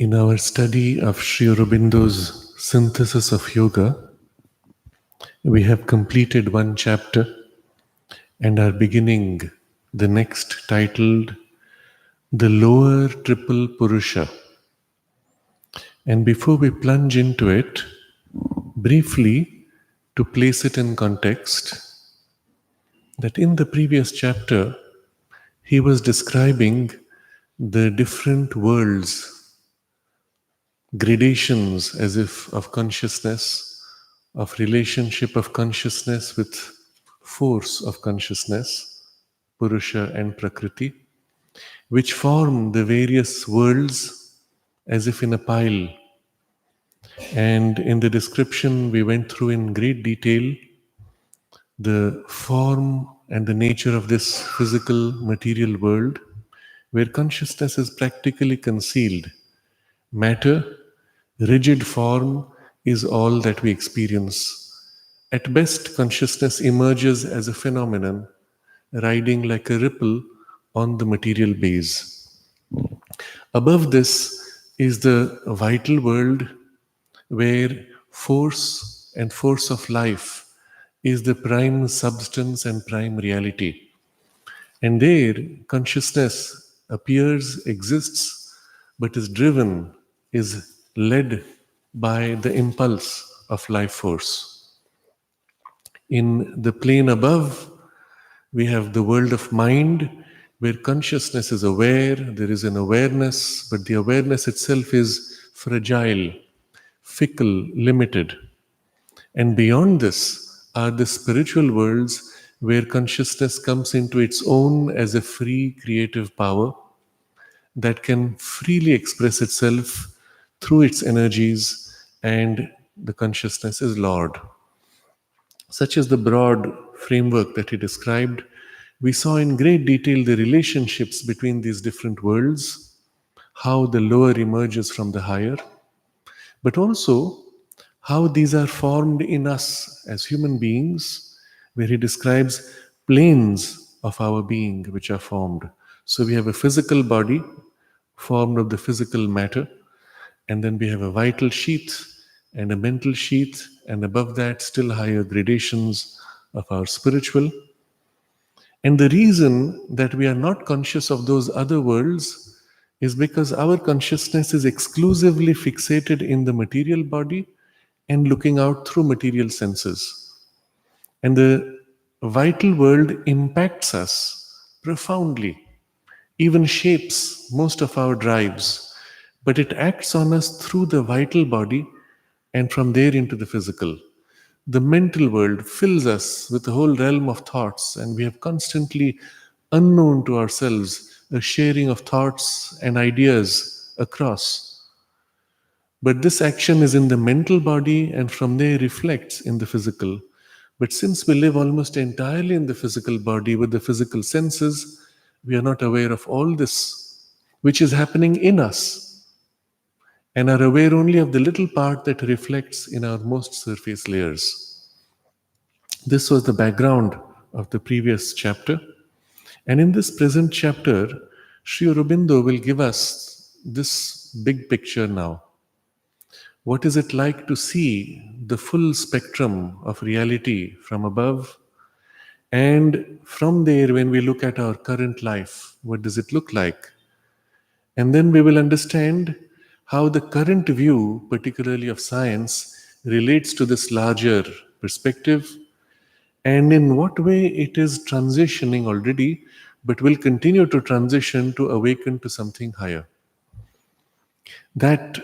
In our study of Sri Aurobindo's synthesis of yoga, we have completed one chapter and are beginning the next, titled The Lower Triple Purusha. And before we plunge into it, briefly to place it in context, that in the previous chapter, he was describing the different worlds, gradations as if of consciousness, of relationship of consciousness with force of consciousness, Purusha and Prakriti, which form the various worlds as if in a pile. And in the description, we went through in great detail the form and the nature of this physical material world, where consciousness is practically concealed. Matter, rigid form, is all that we experience. At best, consciousness emerges as a phenomenon, riding like a ripple on the material base. Above this is the vital world, where force and force of life is the prime substance and prime reality. And there, consciousness appears, exists, but is driven, is led by the impulse of life force. In the plane above, we have the world of mind, where consciousness is aware, there is an awareness, but the awareness itself is fragile, fickle, limited. And beyond this are the spiritual worlds, where consciousness comes into its own as a free creative power that can freely express itself through its energies, and the consciousness is Lord. Such is the broad framework that he described. We saw in great detail the relationships between these different worlds, how the lower emerges from the higher, but also how these are formed in us as human beings, where he describes planes of our being which are formed. So we have a physical body formed of the physical matter, and then we have a vital sheath and a mental sheath, and above that, still higher gradations of our spiritual. And the reason that we are not conscious of those other worlds is because our consciousness is exclusively fixated in the material body and looking out through material senses. And the vital world impacts us profoundly, even shapes most of our drives, but it acts on us through the vital body and from there into the physical. The mental world fills us with a whole realm of thoughts, and we have constantly, unknown to ourselves, a sharing of thoughts and ideas across. But this action is in the mental body and from there reflects in the physical. But since we live almost entirely in the physical body with the physical senses, we are not aware of all this, which is happening in us, and are aware only of the little part that reflects in our most surface layers. This was the background of the previous chapter. And in this present chapter, Sri Aurobindo will give us this big picture now. What is it like to see the full spectrum of reality from above, And from there, when we look at our current life, what does it look like? And then we will understand how the current view, particularly of science, relates to this larger perspective, and in what way it is transitioning already, but will continue to transition to awaken to something higher. That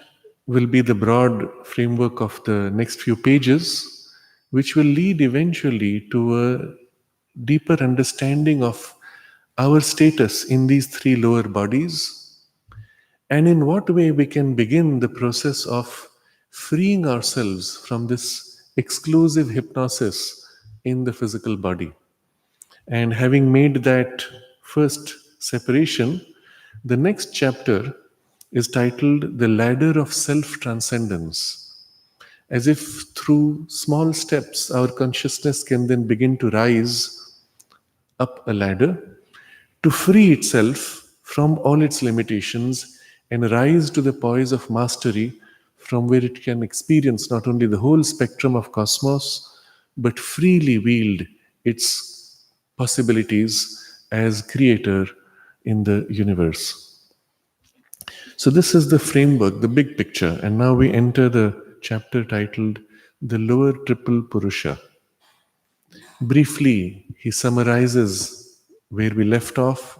will be the broad framework of the next few pages, which will lead eventually to a deeper understanding of our status in these three lower bodies, and in what way we can begin the process of freeing ourselves from this exclusive hypnosis in the physical body. And having made that first separation, the next chapter is titled The Ladder of Self Transcendence. As if through small steps, our consciousness can then begin to rise up a ladder to free itself from all its limitations and rise to the poise of mastery from where it can experience not only the whole spectrum of cosmos but freely wield its possibilities as creator in the universe. So, this is the framework, the big picture, and now we enter the chapter titled The Lower Triple Purusha. Briefly, he summarizes where we left off.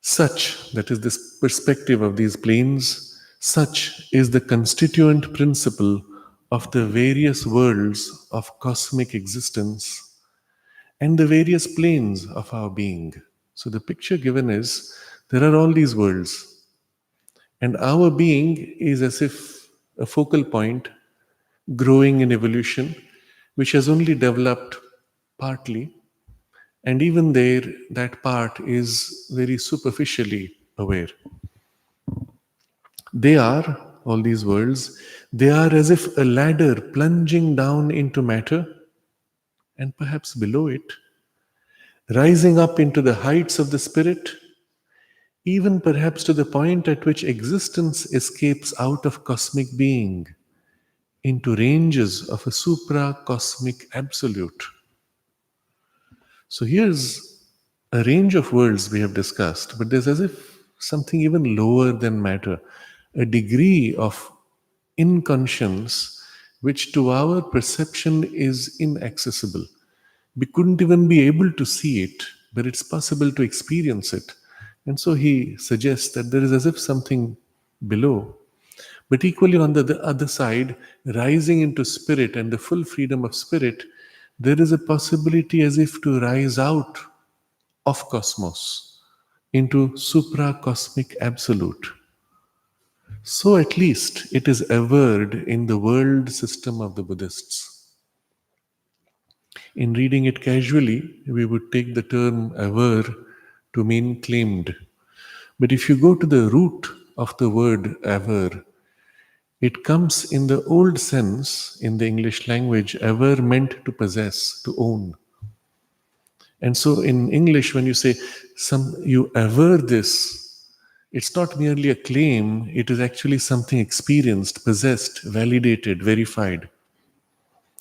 Such, that is this perspective of these planes, such is the constituent principle of the various worlds of cosmic existence and the various planes of our being. So the picture given is there are all these worlds, and our being is as if a focal point growing in evolution, which has only developed partly, and even there, that part is very superficially aware. They are, all these worlds, they are as if a ladder plunging down into matter and perhaps below it, rising up into the heights of the spirit, even perhaps to the point at which existence escapes out of cosmic being into ranges of a supra cosmic absolute. So here's a range of worlds we have discussed, but there's as if something even lower than matter, a degree of inconscience which to our perception is inaccessible. We couldn't even be able to see it, but it's possible to experience it. And so he suggests that there is as if something below. But equally on the other side, rising into spirit and the full freedom of spirit, there is a possibility as if to rise out of cosmos into supra-cosmic absolute. So at least it is averred in the world system of the Buddhists. In reading it casually, we would take the term aver to mean claimed. But if you go to the root of the word aver, it comes in the old sense in the English language, aver meant to possess, to own. And so in English, when you say you aver this, it's not merely a claim, it is actually something experienced, possessed, validated, verified.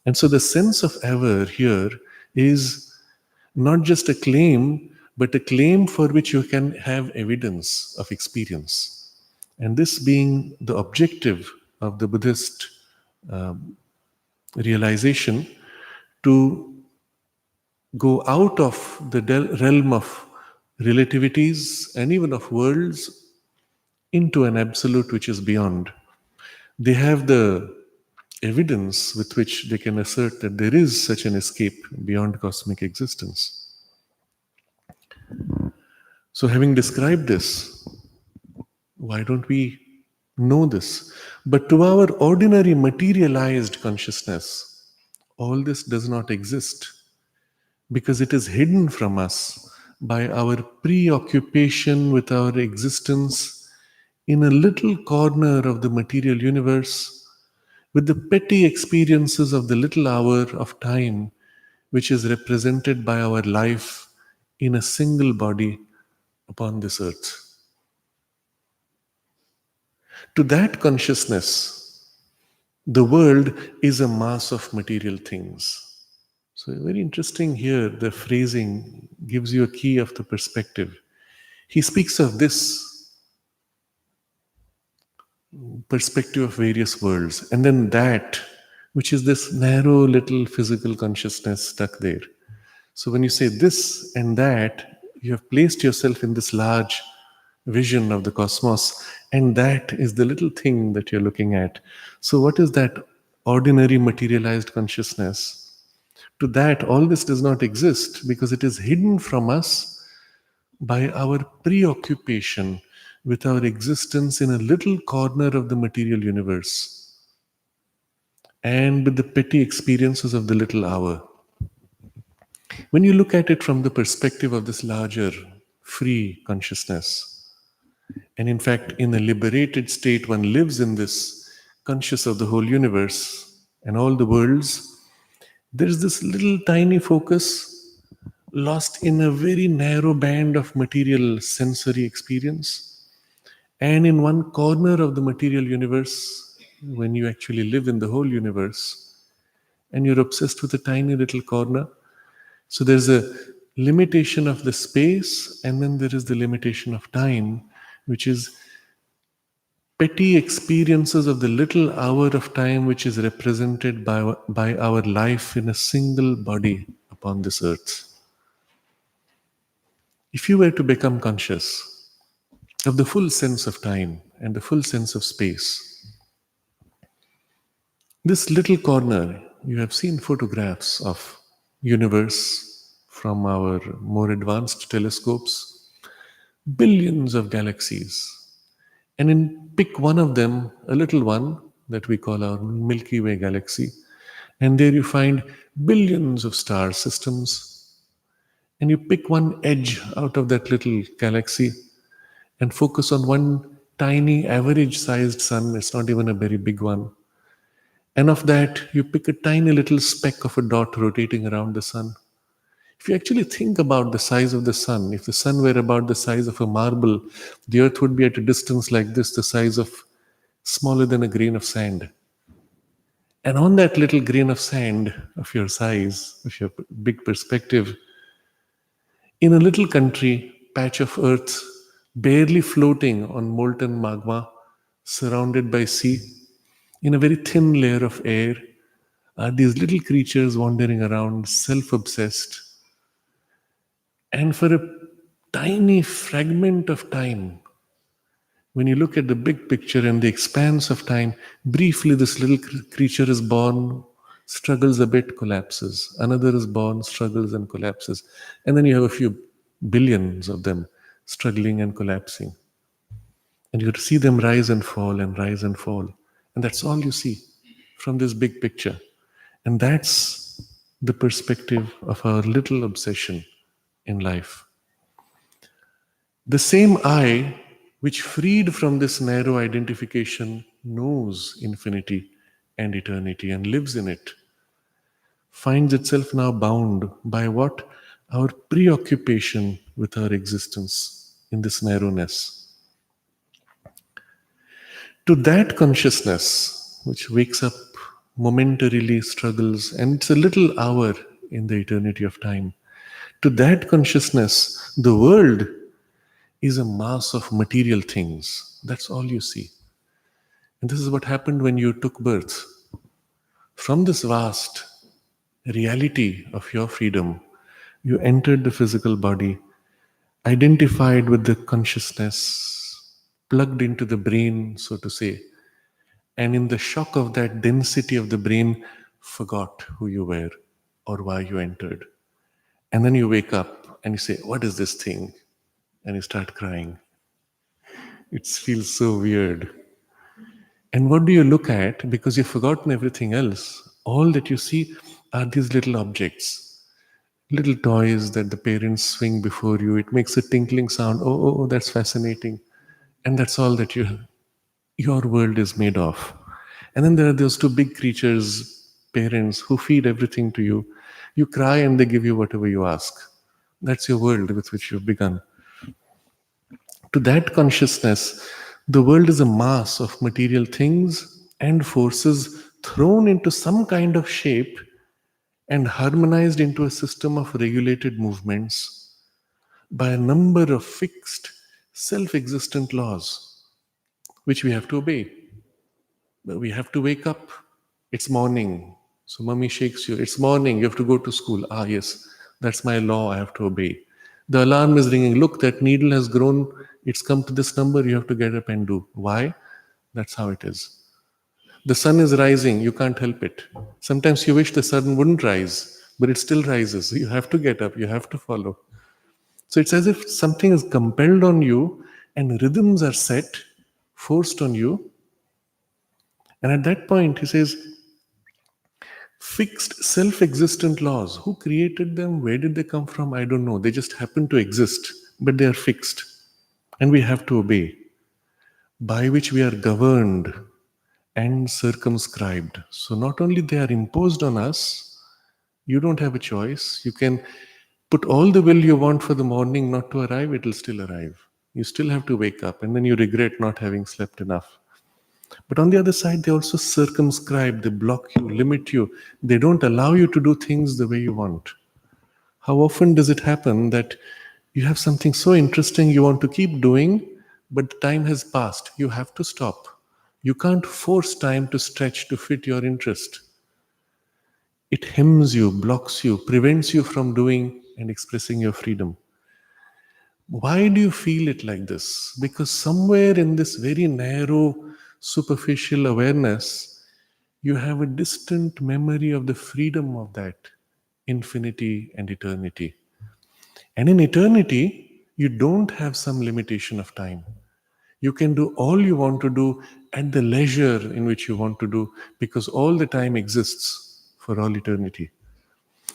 And so the sense of aver here is not just a claim, but a claim for which you can have evidence of experience. And this being the objective of the Buddhist realization, to go out of the realm of relativities and even of worlds into an absolute which is beyond. They have the evidence with which they can assert that there is such an escape beyond cosmic existence. So, having described this, why don't we know this? But to our ordinary materialized consciousness, all this does not exist because it is hidden from us by our preoccupation with our existence in a little corner of the material universe with the petty experiences of the little hour of time which is represented by our life in a single body upon this earth. To that consciousness, the world is a mass of material things. So, very interesting here, the phrasing gives you a key of the perspective. He speaks of this perspective of various worlds, and then that, which is this narrow little physical consciousness stuck there. So when you say this and that, you have placed yourself in this large vision of the cosmos, and that is the little thing that you're looking at. So, what is that ordinary materialized consciousness? To that, all this does not exist because it is hidden from us by our preoccupation with our existence in a little corner of the material universe and with the petty experiences of the little hour. When you look at it from the perspective of this larger, free consciousness, and in fact, in a liberated state, one lives in this conscious of the whole universe and all the worlds, there is this little tiny focus lost in a very narrow band of material sensory experience. And in one corner of the material universe, when you actually live in the whole universe, and you're obsessed with a tiny little corner, so there's a limitation of the space, and then there is the limitation of time, which is petty experiences of the little hour of time which is represented by our life in a single body upon this earth. If you were to become conscious of the full sense of time and the full sense of space, this little corner, you have seen photographs of universe from our more advanced telescopes, billions of galaxies. And in pick one of them, a little one that we call our Milky Way galaxy, and there you find billions of star systems. And you pick one edge out of that little galaxy and focus on one tiny average sized sun. It's not even a very big one. And of that, you pick a tiny little speck of a dot rotating around the sun. If you actually think about the size of the sun, if the sun were about the size of a marble, the earth would be at a distance like this, the size of smaller than a grain of sand. And on that little grain of sand of your size, of your big perspective, in a little country, patch of earth, barely floating on molten magma, surrounded by sea, in a very thin layer of air, are these little creatures wandering around, self obsessed. And for a tiny fragment of time, when you look at the big picture and the expanse of time, briefly this little creature is born, struggles a bit, collapses. Another is born, struggles and collapses. And then you have a few billions of them struggling and collapsing. And you see them rise and fall and rise and fall. And that's all you see from this big picture. And that's the perspective of our little obsession in life. The same I, which freed from this narrow identification, knows infinity and eternity and lives in it, finds itself now bound by what? Our preoccupation with our existence in this narrowness. To that consciousness, which wakes up momentarily, struggles, and it's a little hour in the eternity of time, to that consciousness, the world is a mass of material things. That's all you see. And this is what happened when you took birth. From this vast reality of your freedom, you entered the physical body, identified with the consciousness, plugged into the brain, so to say, and in the shock of that density of the brain, forgot who you were or why you entered. And then you wake up and you say, "What is this thing?" And you start crying. It feels so weird. And what do you look at? Because you've forgotten everything else. All that you see are these little objects, little toys that the parents swing before you. It makes a tinkling sound. Oh, that's fascinating. And that's all that your world is made of. And then there are those two big creatures, parents, who feed everything to you. You cry and they give you whatever you ask. That's your world with which you've begun. To that consciousness, the world is a mass of material things and forces thrown into some kind of shape and harmonized into a system of regulated movements by a number of fixed, self existent laws which we have to obey. We have to wake up. It's morning. So mommy shakes you. It's morning. You have to go to school. Ah, yes, that's my law. I have to obey. The alarm is ringing. Look, that needle has grown. It's come to this number. You have to get up and do. Why? That's how it is. The sun is rising. You can't help it. Sometimes you wish the sun wouldn't rise, but it still rises. You have to get up. You have to follow. So it's as if something is compelled on you and rhythms are set, forced on you. And at that point, he says, fixed self existent laws. Who created them? Where did they come from? I don't know. They just happen to exist, but they are fixed. And we have to obey, by which we are governed and circumscribed. So not only they are imposed on us, you don't have a choice. You can put all the will you want for the morning not to arrive, it will still arrive. You still have to wake up, and then you regret not having slept enough. But on the other side, they also circumscribe, they block you, limit you. They don't allow you to do things the way you want. How often does it happen that you have something so interesting you want to keep doing, but time has passed? You have to stop. You can't force time to stretch to fit your interest. It hems you, blocks you, prevents you from doing and expressing your freedom. Why do you feel it like this? Because somewhere in this very narrow, superficial awareness, you have a distant memory of the freedom of that infinity and eternity. And in eternity, you don't have some limitation of time. You can do all you want to do at the leisure in which you want to do, because all the time exists for all eternity.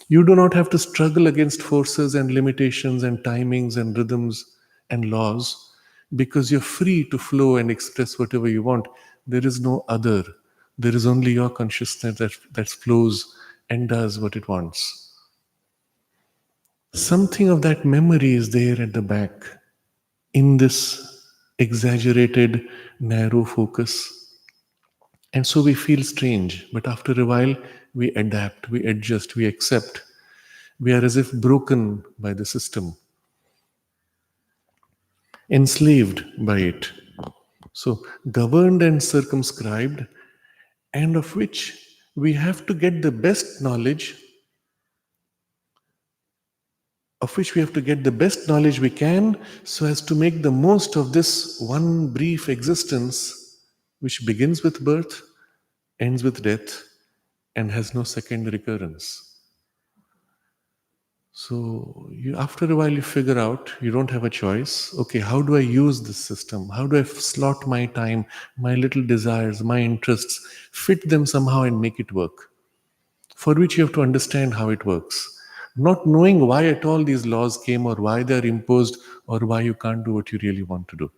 You do not have to struggle against forces and limitations and timings and rhythms and laws, because you're free to flow and express whatever you want. There is no other. There is only your consciousness that flows and does what it wants. Something of that memory is there at the back in this exaggerated, narrow focus. And so we feel strange, but after a while, we adapt, we adjust, we accept. We are as if broken by the system, enslaved by it. So, governed and circumscribed, and of which we have to get the best knowledge, we can, so as to make the most of this one brief existence, which begins with birth, ends with death, and has no second recurrence. So after a while you figure out you don't have a choice. Okay, how do I use this system? How do I slot my time, my little desires, my interests, fit them somehow and make it work? For which you have to understand how it works. Not knowing why at all these laws came, or why they're imposed, or why you can't do what you really want to do.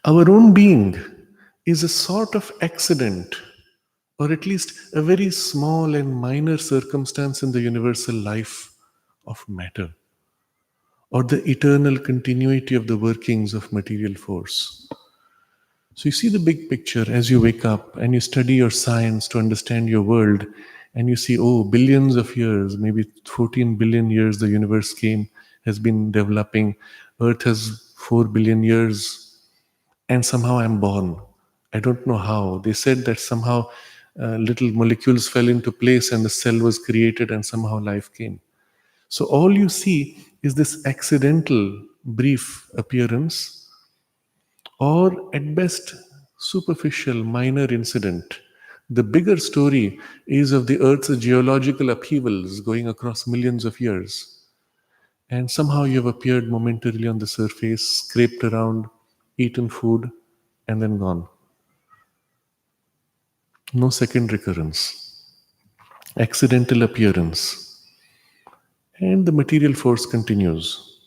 Our own being is a sort of accident, or at least a very small and minor circumstance in the universal life of matter, or the eternal continuity of the workings of material force. So you see the big picture as you wake up and you study your science to understand your world, and you see, oh, billions of years, maybe 14 billion years, the universe has been developing. Earth has 4 billion years, and somehow I'm born. I don't know how. They said that somehow little molecules fell into place and the cell was created and somehow life came. So all you see is this accidental, brief appearance, or at best, superficial, minor incident. The bigger story is of the Earth's geological upheavals going across millions of years. And somehow you have appeared momentarily on the surface, scraped around, eaten food, and then gone. No second recurrence. Accidental appearance. And the material force continues.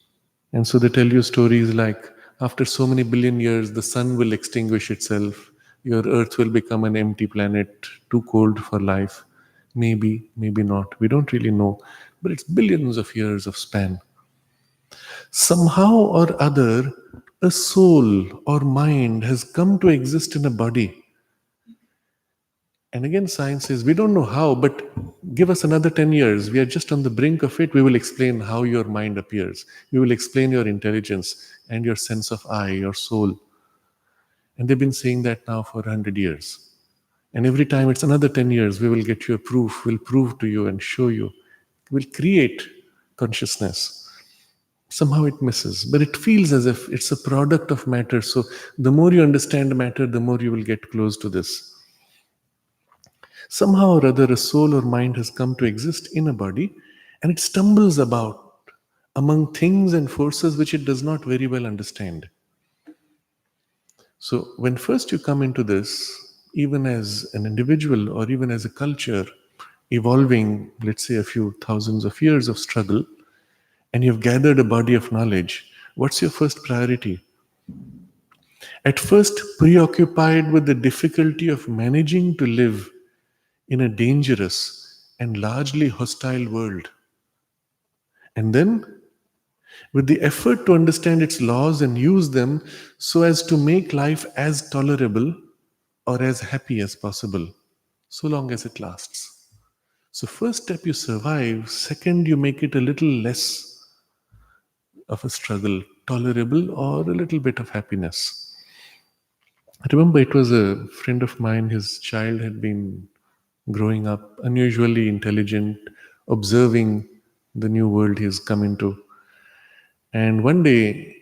And so they tell you stories like, after so many billion years, the sun will extinguish itself. Your earth will become an empty planet, too cold for life. Maybe, maybe not. We don't really know. But it's billions of years of span. Somehow or other, a soul or mind has come to exist in a body. And again, science says, we don't know how, but give us another 10 years. We are just on the brink of it. We will explain how your mind appears. We will explain your intelligence and your sense of I, your soul. And they've been saying that now for 100 years. And every time it's another 10 years, we will get you a proof, we'll prove to you and show you. We'll create consciousness. Somehow it misses, but it feels as if it's a product of matter. So the more you understand matter, the more you will get close to this. Somehow or other, a soul or mind has come to exist in a body, and it stumbles about among things and forces which it does not very well understand. So, when first you come into this, even as an individual or even as a culture, evolving, let's say, a few thousands of years of struggle, and you've gathered a body of knowledge, what's your first priority? At first, preoccupied with the difficulty of managing to live in a dangerous and largely hostile world. And then, with the effort to understand its laws and use them so as to make life as tolerable or as happy as possible, so long as it lasts. So, first step, you survive. Second, you make it a little less of a struggle, tolerable, or a little bit of happiness. I remember it was a friend of mine, his child had been growing up, unusually intelligent, observing the new world he's come into. And one day,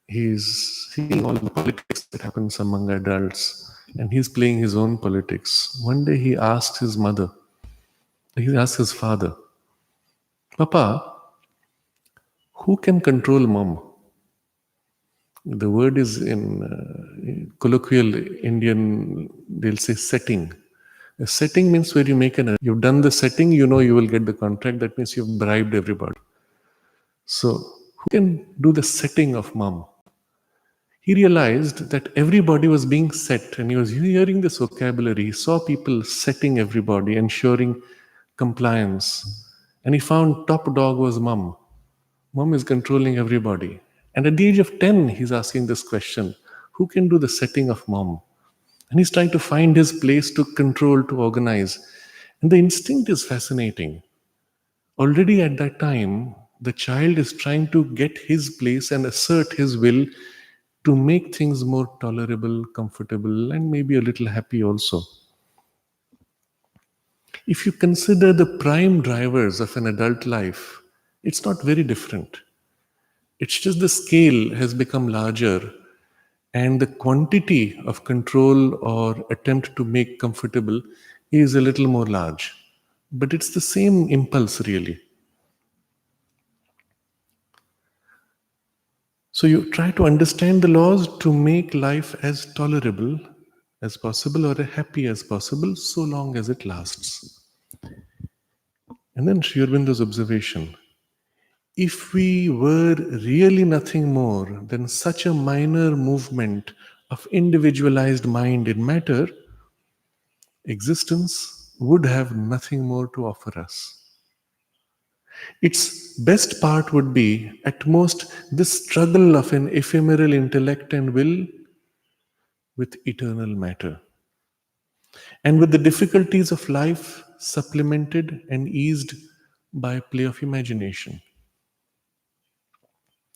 he's seeing all the politics that happens among adults, and he's playing his own politics. One day, he asked his father, Papa, who can control mom? The word is in colloquial Indian, they'll say setting. A setting means where you make you've done the setting, you know you will get the contract. That means you've bribed everybody. So, who can do the setting of mom? He realized that everybody was being set, and he was hearing this vocabulary. He saw people setting everybody, ensuring compliance. And he found top dog was mom. Mom is controlling everybody. And at the age of 10, he's asking this question, who can do the setting of mom? And he's trying to find his place to control, to organize. And the instinct is fascinating. Already at that time, the child is trying to get his place and assert his will to make things more tolerable, comfortable, and maybe a little happy also. If you consider the prime drivers of an adult life, it's not very different. It's just the scale has become larger and the quantity of control or attempt to make comfortable is a little more large. But it's the same impulse, really. So you try to understand the laws to make life as tolerable as possible or as happy as possible, so long as it lasts. And then Sri Aurobindo's observation, if we were really nothing more than such a minor movement of individualized mind in matter, existence would have nothing more to offer us. Its best part would be, at most, this struggle of an ephemeral intellect and will with eternal matter, and with the difficulties of life supplemented and eased by play of imagination.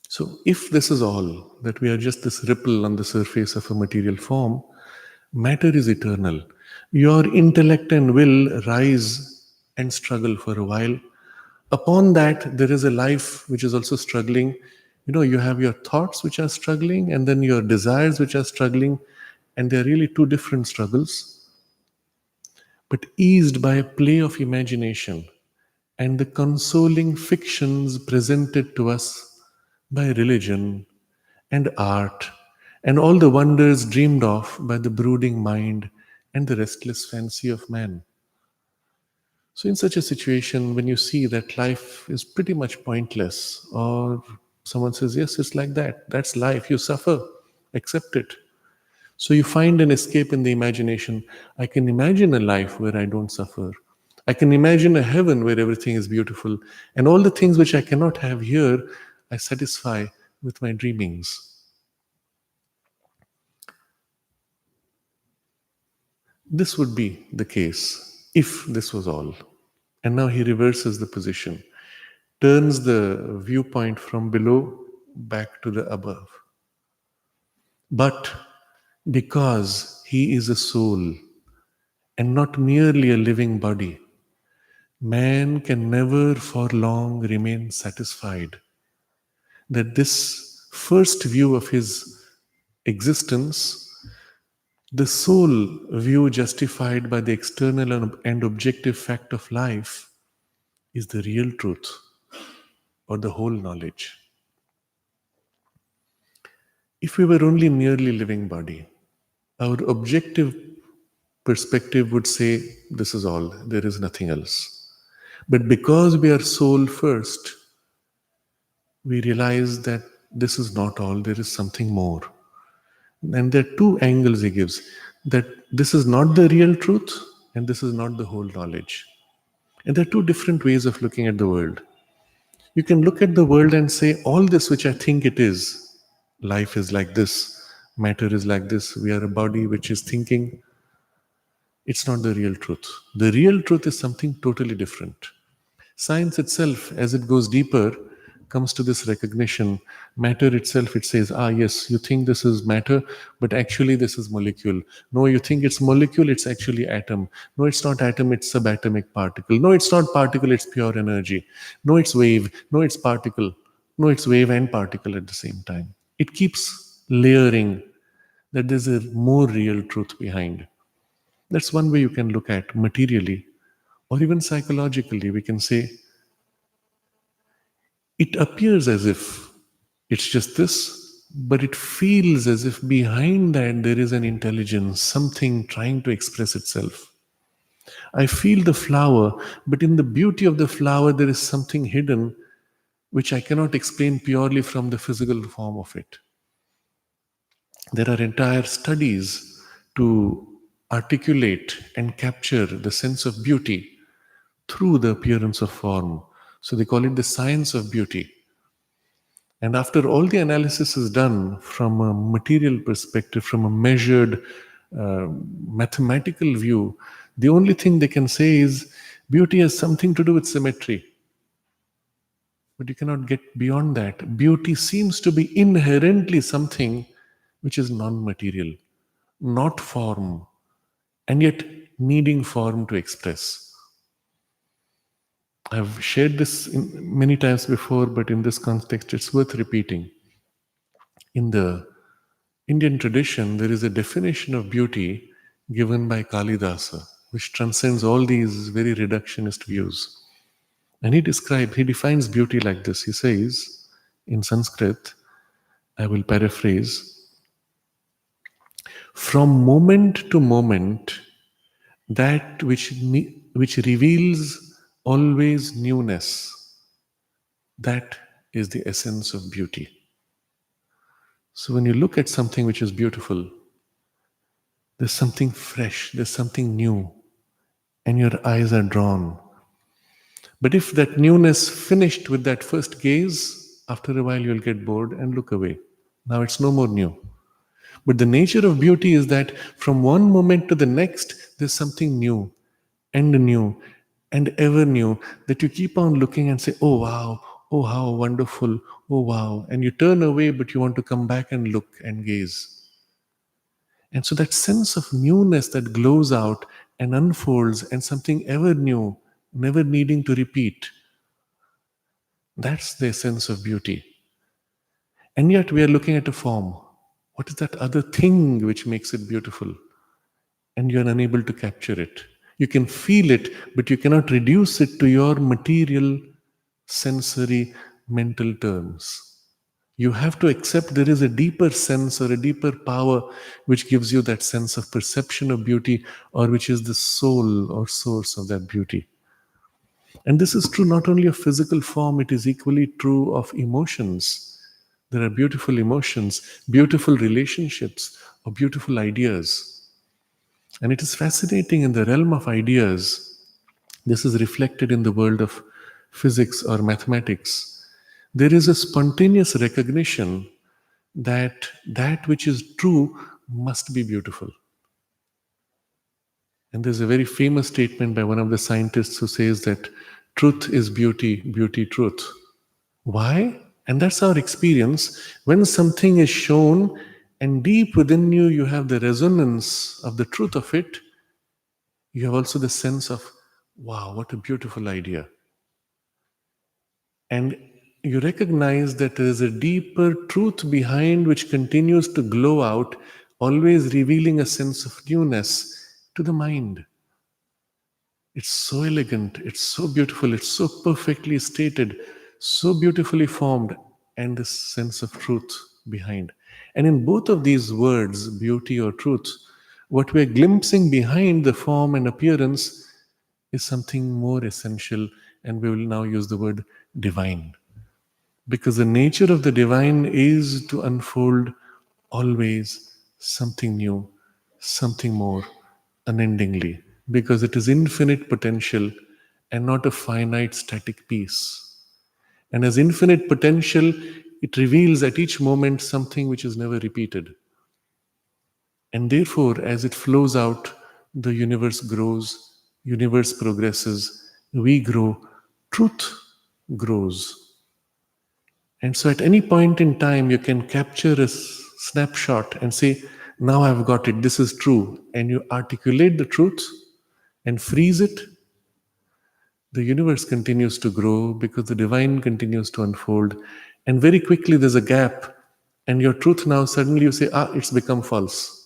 So, if this is all, that we are just this ripple on the surface of a material form, matter is eternal. Your intellect and will rise and struggle for a while. Upon that, there is a life which is also struggling. You know, you have your thoughts which are struggling, and then your desires which are struggling, and they're really two different struggles, but eased by a play of imagination and the consoling fictions presented to us by religion and art and all the wonders dreamed of by the brooding mind and the restless fancy of man. So, in such a situation, when you see that life is pretty much pointless, or someone says, yes, it's like that, that's life, you suffer, accept it. So, you find an escape in the imagination. I can imagine a life where I don't suffer. I can imagine a heaven where everything is beautiful. And all the things which I cannot have here, I satisfy with my dreamings. This would be the case if this was all. And now he reverses the position, turns the viewpoint from below back to the above. But because he is a soul and not merely a living body, man can never for long remain satisfied that this first view of his existence, the soul view justified by the external and objective fact of life, is the real truth or the whole knowledge. If we were only merely living body, our objective perspective would say, this is all, there is nothing else. But because we are soul first, we realize that this is not all, there is something more. And there are two angles he gives, that this is not the real truth and this is not the whole knowledge. And there are two different ways of looking at the world. You can look at the world and say, all this which I think it is, life is like this, matter is like this, we are a body which is thinking, it's not the real truth. The real truth is something totally different. Science itself, as it goes deeper, comes to this recognition. Matter itself, it says, yes, you think this is matter, but actually this is molecule. No, you think it's molecule, it's actually atom. No, it's not atom, it's subatomic particle. No, it's not particle, it's pure energy. No, it's wave. No, it's particle. No, it's wave and particle at the same time. It keeps layering that there's a more real truth behind. That's one way you can look at materially, or even psychologically. We can say, it appears as if it's just this, but it feels as if behind that there is an intelligence, something trying to express itself. I feel the flower, but in the beauty of the flower, there is something hidden which I cannot explain purely from the physical form of it. There are entire studies to articulate and capture the sense of beauty through the appearance of form. So they call it the science of beauty. And after all the analysis is done from a material perspective, from a measured mathematical view, the only thing they can say is beauty has something to do with symmetry. But you cannot get beyond that. Beauty seems to be inherently something which is non material, not form, and yet needing form to express. I've shared this many times before, but in this context, it's worth repeating. In the Indian tradition, there is a definition of beauty given by Kalidasa, which transcends all these very reductionist views. And he defines beauty like this. He says, in Sanskrit, I will paraphrase, from moment to moment, that which reveals always newness, that is the essence of beauty. So when you look at something which is beautiful, there's something fresh, there's something new, and your eyes are drawn. But if that newness finished with that first gaze, after a while you'll get bored and look away. Now it's no more new. But the nature of beauty is that from one moment to the next, there's something new and ever new, that you keep on looking and say, oh wow, oh how wonderful, oh wow. And you turn away, but you want to come back and look and gaze. And so that sense of newness that glows out and unfolds, and something ever new, never needing to repeat, that's the sense of beauty. And yet we are looking at a form. What is that other thing which makes it beautiful? And you're unable to capture it. You can feel it, but you cannot reduce it to your material, sensory, mental terms. You have to accept there is a deeper sense or a deeper power which gives you that sense of perception of beauty, or which is the soul or source of that beauty. And this is true not only of physical form, it is equally true of emotions. There are beautiful emotions, beautiful relationships, or beautiful ideas. And it is fascinating in the realm of ideas. This is reflected in the world of physics or mathematics. There is a spontaneous recognition that that which is true must be beautiful. And there's a very famous statement by one of the scientists who says that truth is beauty, beauty, truth. Why? And that's our experience. When something is shown and deep within you, you have the resonance of the truth of it, you have also the sense of, wow, what a beautiful idea. And you recognize that there is a deeper truth behind which continues to glow out, always revealing a sense of newness to the mind. It's so elegant, it's so beautiful, it's so perfectly stated, so beautifully formed, and this sense of truth behind. And in both of these words, beauty or truth, what we're glimpsing behind the form and appearance is something more essential, and we will now use the word divine. Because the nature of the divine is to unfold always something new, something more, unendingly, because it is infinite potential and not a finite static piece. And as infinite potential, it reveals at each moment something which is never repeated. And therefore, as it flows out, the universe grows, universe progresses, we grow, truth grows. And so at any point in time, you can capture a snapshot and say, now I've got it, this is true. And you articulate the truth and freeze it. The universe continues to grow because the divine continues to unfold. And very quickly, there's a gap. And your truth now, suddenly you say, it's become false.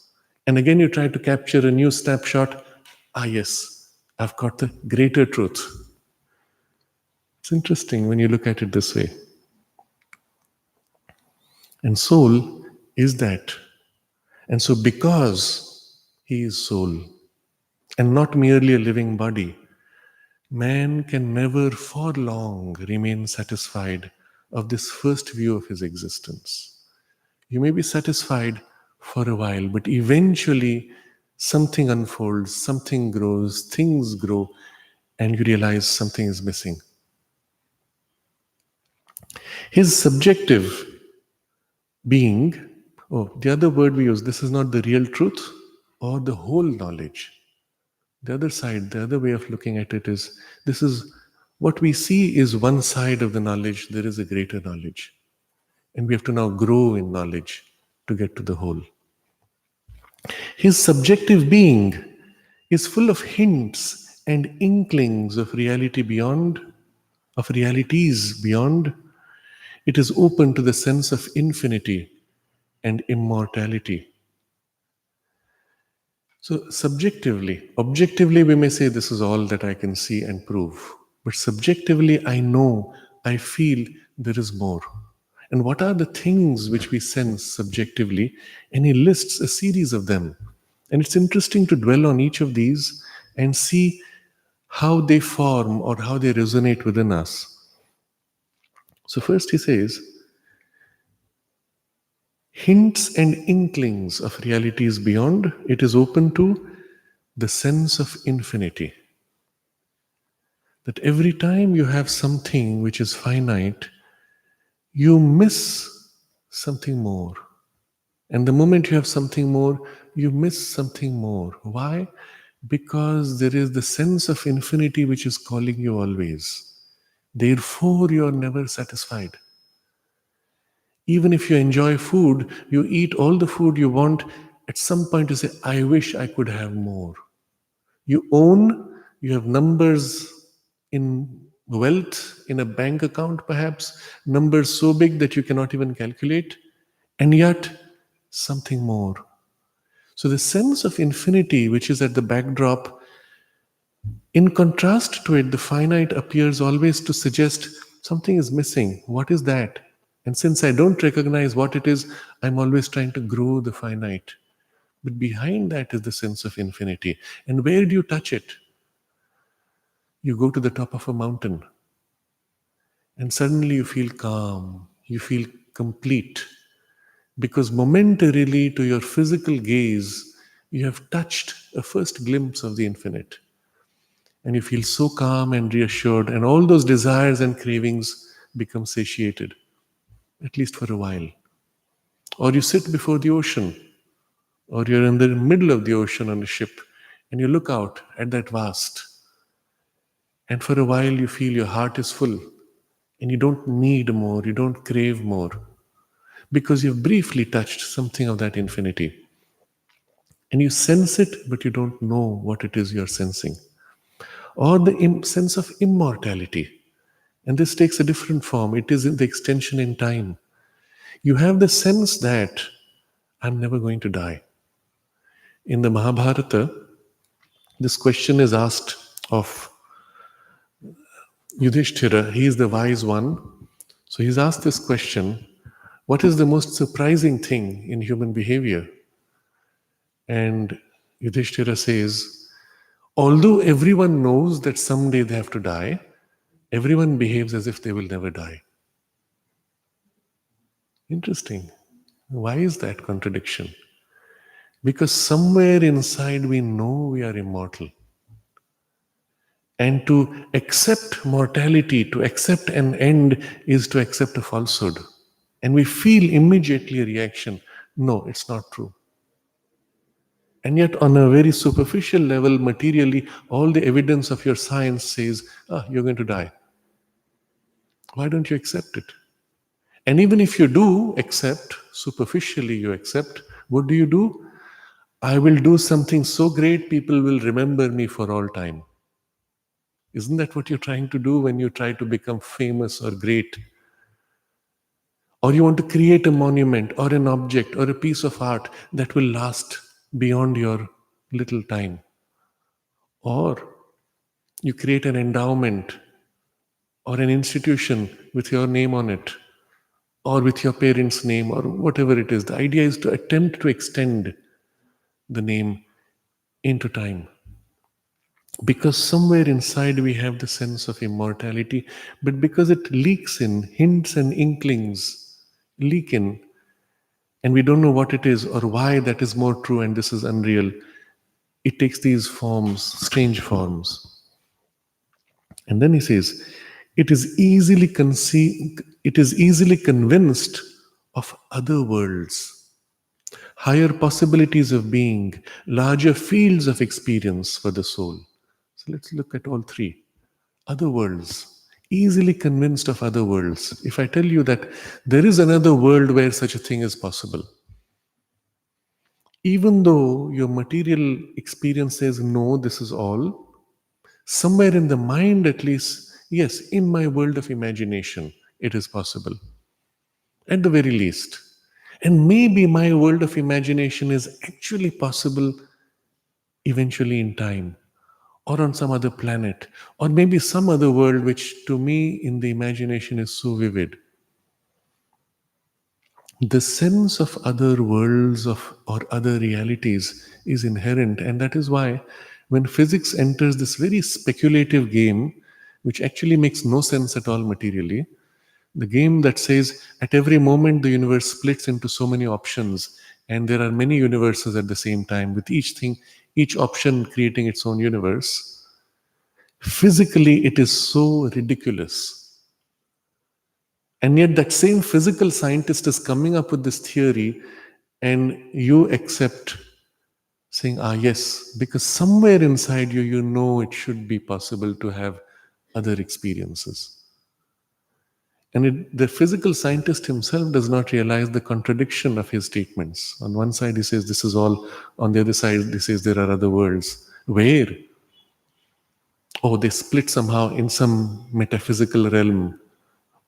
And again, you try to capture a new snapshot. Yes, I've got the greater truth. It's interesting when you look at it this way. And soul is that. And so, because he is soul and not merely a living body, man can never for long remain satisfied of this first view of his existence. You may be satisfied for a while, but eventually something unfolds, something grows, things grow, and you realize something is missing. His subjective being, the other word we use, this is not the real truth or the whole knowledge. The other side, the other way of looking at it is, this is what we see is one side of the knowledge, there is a greater knowledge. And we have to now grow in knowledge to get to the whole. His subjective being is full of hints and inklings of reality beyond, of realities beyond. It is open to the sense of infinity and immortality. So, subjectively, objectively, we may say this is all that I can see and prove. But subjectively, I know, I feel there is more. And what are the things which we sense subjectively? And he lists a series of them. And it's interesting to dwell on each of these and see how they form or how they resonate within us. So, first he says, hints and inklings of realities beyond, it is open to the sense of infinity. That every time you have something which is finite, you miss something more. And the moment you have something more, you miss something more. Why? Because there is the sense of infinity which is calling you always. Therefore, you are never satisfied. Even if you enjoy food, you eat all the food you want, at some point you say, I wish I could have more. You have numbers in wealth, in a bank account perhaps, numbers so big that you cannot even calculate, and yet something more. So the sense of infinity, which is at the backdrop, in contrast to it, the finite appears always to suggest something is missing. What is that? And since I don't recognize what it is, I'm always trying to grow the finite. But behind that is the sense of infinity. And where do you touch it? You go to the top of a mountain, and suddenly you feel calm, you feel complete, because momentarily to your physical gaze, you have touched a first glimpse of the infinite. And you feel so calm and reassured, and all those desires and cravings become satiated, at least for a while. Or you sit before the ocean, or you're in the middle of the ocean on a ship, and you look out at that vast, and for a while you feel your heart is full, and you don't need more, you don't crave more, because you've briefly touched something of that infinity. And you sense it, but you don't know what it is you're sensing. Or the sense of immortality. And this takes a different form. It is in the extension in time. You have the sense that I'm never going to die. In the Mahabharata, this question is asked of Yudhishthira. He is the wise one. So he's asked this question: what is the most surprising thing in human behavior? And Yudhishthira says, although everyone knows that someday they have to die, everyone behaves as if they will never die. Interesting. Why is that contradiction? Because somewhere inside we know we are immortal. And to accept mortality, to accept an end, is to accept a falsehood. And we feel immediately a reaction: no, it's not true. And yet, on a very superficial level, materially, all the evidence of your science says, you're going to die. Why don't you accept it? And even if you do accept, superficially you accept, what do? I will do something so great people will remember me for all time. Isn't that what you're trying to do when you try to become famous or great? Or you want to create a monument or an object or a piece of art that will last beyond your little time. Or you create an endowment or an institution with your name on it, or with your parents' name, or whatever it is. The idea is to attempt to extend the name into time. Because somewhere inside we have the sense of immortality, but because it leaks in, hints and inklings leak in, and we don't know what it is or why that is more true and this is unreal, it takes these forms, strange forms. And then he says, it is easily convinced of other worlds, higher possibilities of being, larger fields of experience for the soul. So let's look at all three. Other worlds, easily convinced of other worlds. If I tell you that there is another world where such a thing is possible, even though your material experience says, no, this is all, somewhere in the mind at least, yes, in my world of imagination, it is possible, at the very least. And maybe my world of imagination is actually possible eventually in time, or on some other planet, or maybe some other world which to me in the imagination is so vivid. The sense of other worlds or other realities is inherent, and that is why when physics enters this very speculative game, which actually makes no sense at all materially, the game that says at every moment the universe splits into so many options, and there are many universes at the same time, with each option creating its own universe. Physically, it is so ridiculous. And yet, that same physical scientist is coming up with this theory, and you accept, saying, yes, because somewhere inside you, you know it should be possible to have other experiences. And the physical scientist himself does not realize the contradiction of his statements. On one side, he says this is all, on the other side, he says there are other worlds. Where? Oh, they split somehow in some metaphysical realm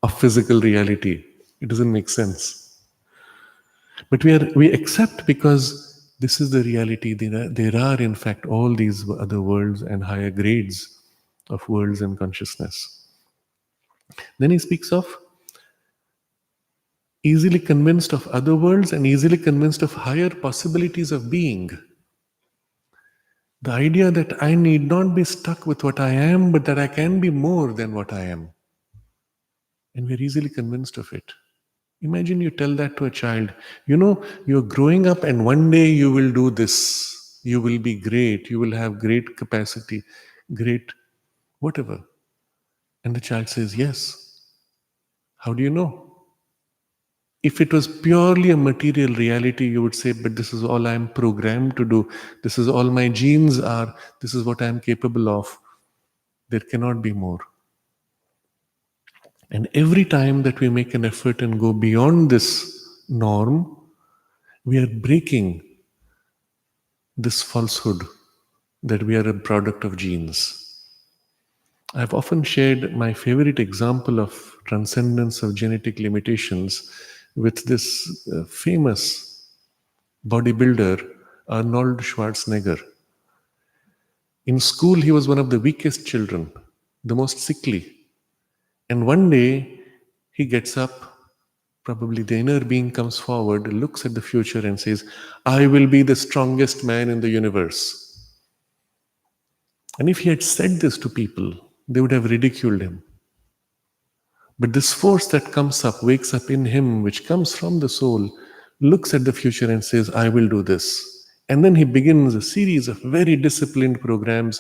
of physical reality. It doesn't make sense. But we accept because this is the reality. There are, in fact, all these other worlds and higher grades of worlds and consciousness. Then he speaks of easily convinced of other worlds and easily convinced of higher possibilities of being. The idea that I need not be stuck with what I am, but that I can be more than what I am. And we're easily convinced of it. Imagine you tell that to a child, you're growing up and one day you will do this. You will be great. You will have great capacity, great whatever. And the child says, yes. How do you know? If it was purely a material reality, you would say, but this is all I'm programmed to do. This is all my genes are. This is what I'm capable of. There cannot be more. And every time that we make an effort and go beyond this norm, we are breaking this falsehood that we are a product of genes. I've often shared my favorite example of transcendence of genetic limitations with this famous bodybuilder, Arnold Schwarzenegger. In school, he was one of the weakest children, the most sickly. And one day, he gets up, probably the inner being comes forward, looks at the future, and says, I will be the strongest man in the universe. And if he had said this to people, they would have ridiculed him. But this force that comes up, wakes up in him, which comes from the soul, looks at the future and says, I will do this. And then he begins a series of very disciplined programs,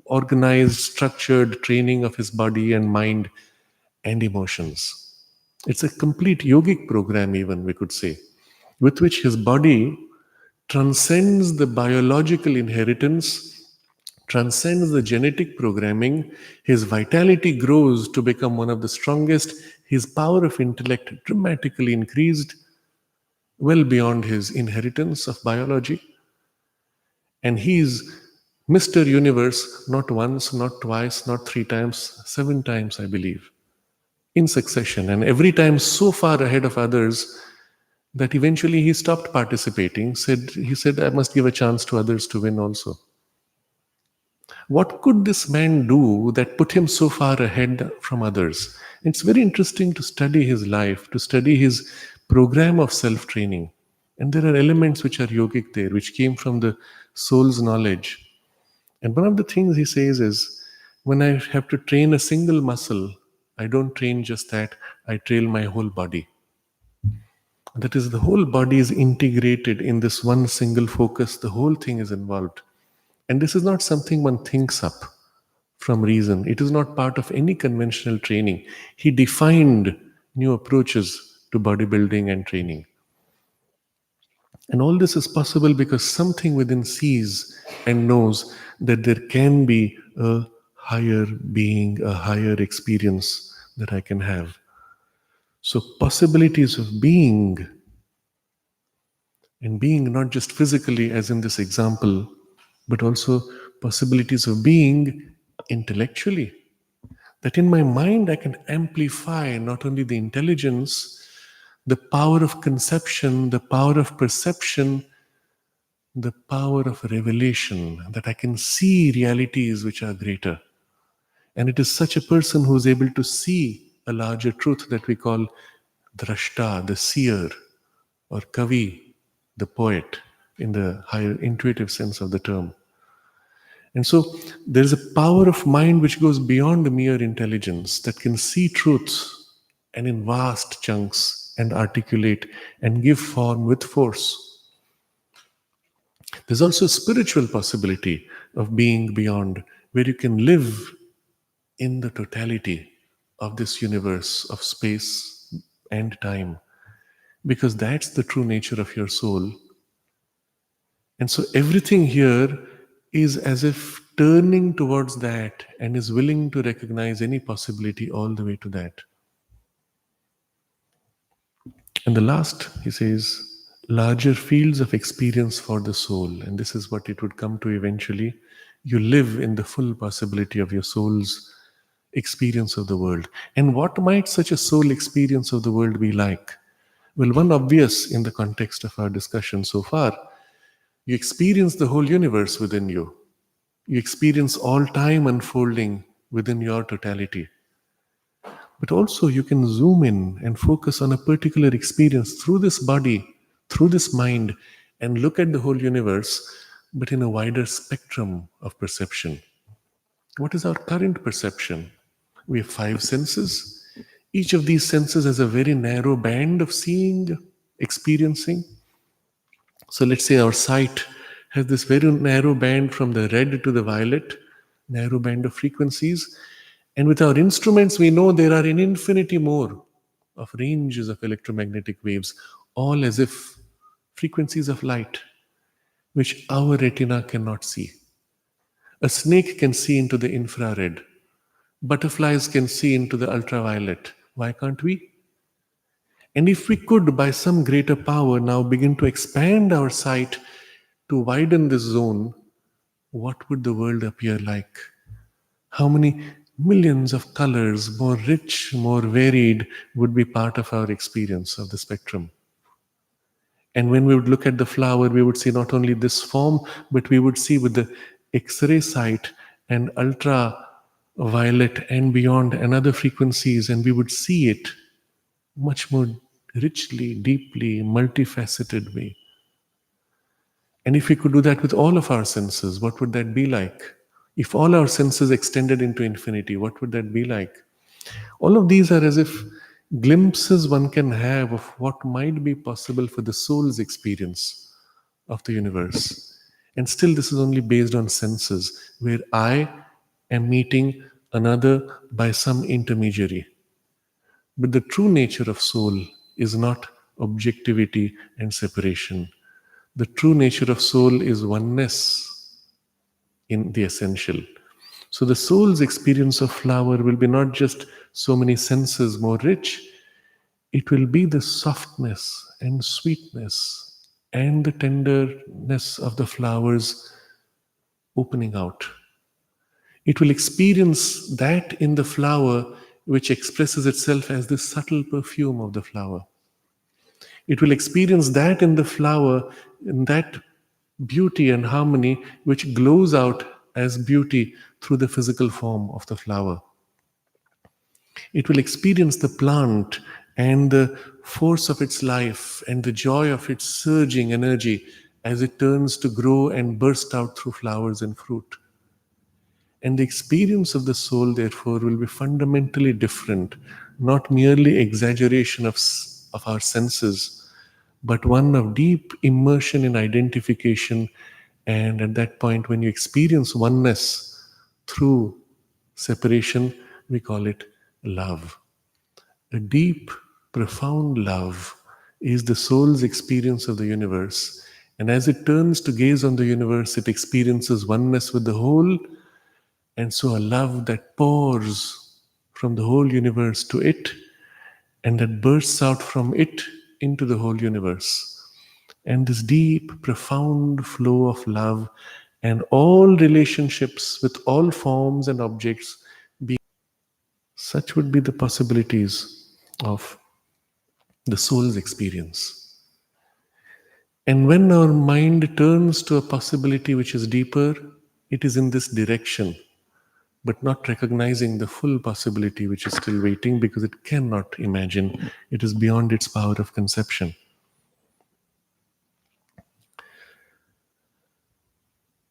organized, structured training of his body and mind and emotions. It's a complete yogic program, even we could say, with which his body transcends the biological inheritance, transcends the genetic programming. His vitality grows to become one of the strongest. His power of intellect dramatically increased, well beyond his inheritance of biology. And he is Mr. Universe not once, not twice, not 3 times, 7 times, I believe, in succession. And every time so far ahead of others that eventually he stopped participating. He said, I must give a chance to others to win also. What could this man do that put him so far ahead from others? It's very interesting to study his life, to study his program of self training. And there are elements which are yogic there, which came from the soul's knowledge. And one of the things he says is, when I have to train a single muscle, I don't train just that, I train my whole body. That is, the whole body is integrated in this one single focus, the whole thing is involved. And this is not something one thinks up from reason. It is not part of any conventional training. He defined new approaches to bodybuilding and training. And all this is possible because something within sees and knows that there can be a higher being, a higher experience that I can have. So, possibilities of being, and being not just physically, as in this example, but also possibilities of being intellectually. That in my mind I can amplify not only the intelligence, the power of conception, the power of perception, the power of revelation, that I can see realities which are greater. And it is such a person who is able to see a larger truth that we call drashta, the seer, or kavi, the poet, in the higher intuitive sense of the term. And so there is a power of mind which goes beyond mere intelligence, that can see truths and in vast chunks and articulate and give form with force. There's also a spiritual possibility of being beyond, where you can live in the totality of this universe of space and time, because that's the true nature of your soul. And so everything here is as if turning towards that and is willing to recognize any possibility all the way to that. And the last, he says, larger fields of experience for the soul. And this is what it would come to eventually. You live in the full possibility of your soul's experience of the world. And what might such a soul experience of the world be like? Well, one obvious in the context of our discussion so far, you experience the whole universe within you. You experience all time unfolding within your totality. But also you can zoom in and focus on a particular experience through this body, through this mind, and look at the whole universe, but in a wider spectrum of perception. What is our current perception? We have 5 senses. Each of these senses has a very narrow band of seeing, experiencing. So let's say our sight has this very narrow band from the red to the violet, narrow band of frequencies. And with our instruments, we know there are an infinity more of ranges of electromagnetic waves, all as if frequencies of light which our retina cannot see. A snake can see into the infrared. Butterflies can see into the ultraviolet. Why can't we? And if we could, by some greater power, now begin to expand our sight to widen this zone, what would the world appear like? How many millions of colors, more rich, more varied, would be part of our experience of the spectrum? And when we would look at the flower, we would see not only this form, but we would see with the X ray sight and ultraviolet and beyond and other frequencies, and we would see it much more richly, deeply, multifaceted way. And if we could do that with all of our senses, what would that be like? If all our senses extended into infinity, what would that be like? All of these are as if glimpses one can have of what might be possible for the soul's experience of the universe. And still, this is only based on senses, where I am meeting another by some intermediary. But the true nature of soul is not objectivity and separation. The true nature of soul is oneness in the essential. So the soul's experience of flower will be not just so many senses more rich, it will be the softness and sweetness and the tenderness of the flowers opening out. It will experience that in the flower which expresses itself as the subtle perfume of the flower. It will experience that in the flower, in that beauty and harmony which glows out as beauty through the physical form of the flower. It will experience the plant and the force of its life and the joy of its surging energy as it turns to grow and burst out through flowers and fruit. And the experience of the soul, therefore, will be fundamentally different, not merely exaggeration of our senses, but one of deep immersion in identification. And at that point, when you experience oneness through separation, we call it love. A deep, profound love is the soul's experience of the universe. And as it turns to gaze on the universe, it experiences oneness with the whole. And so a love that pours from the whole universe to it and that bursts out from it into the whole universe. And this deep, profound flow of love and all relationships with all forms and objects, such would be the possibilities of the soul's experience. And when our mind turns to a possibility which is deeper, it is in this direction, but not recognizing the full possibility which is still waiting because it cannot imagine. It is beyond its power of conception.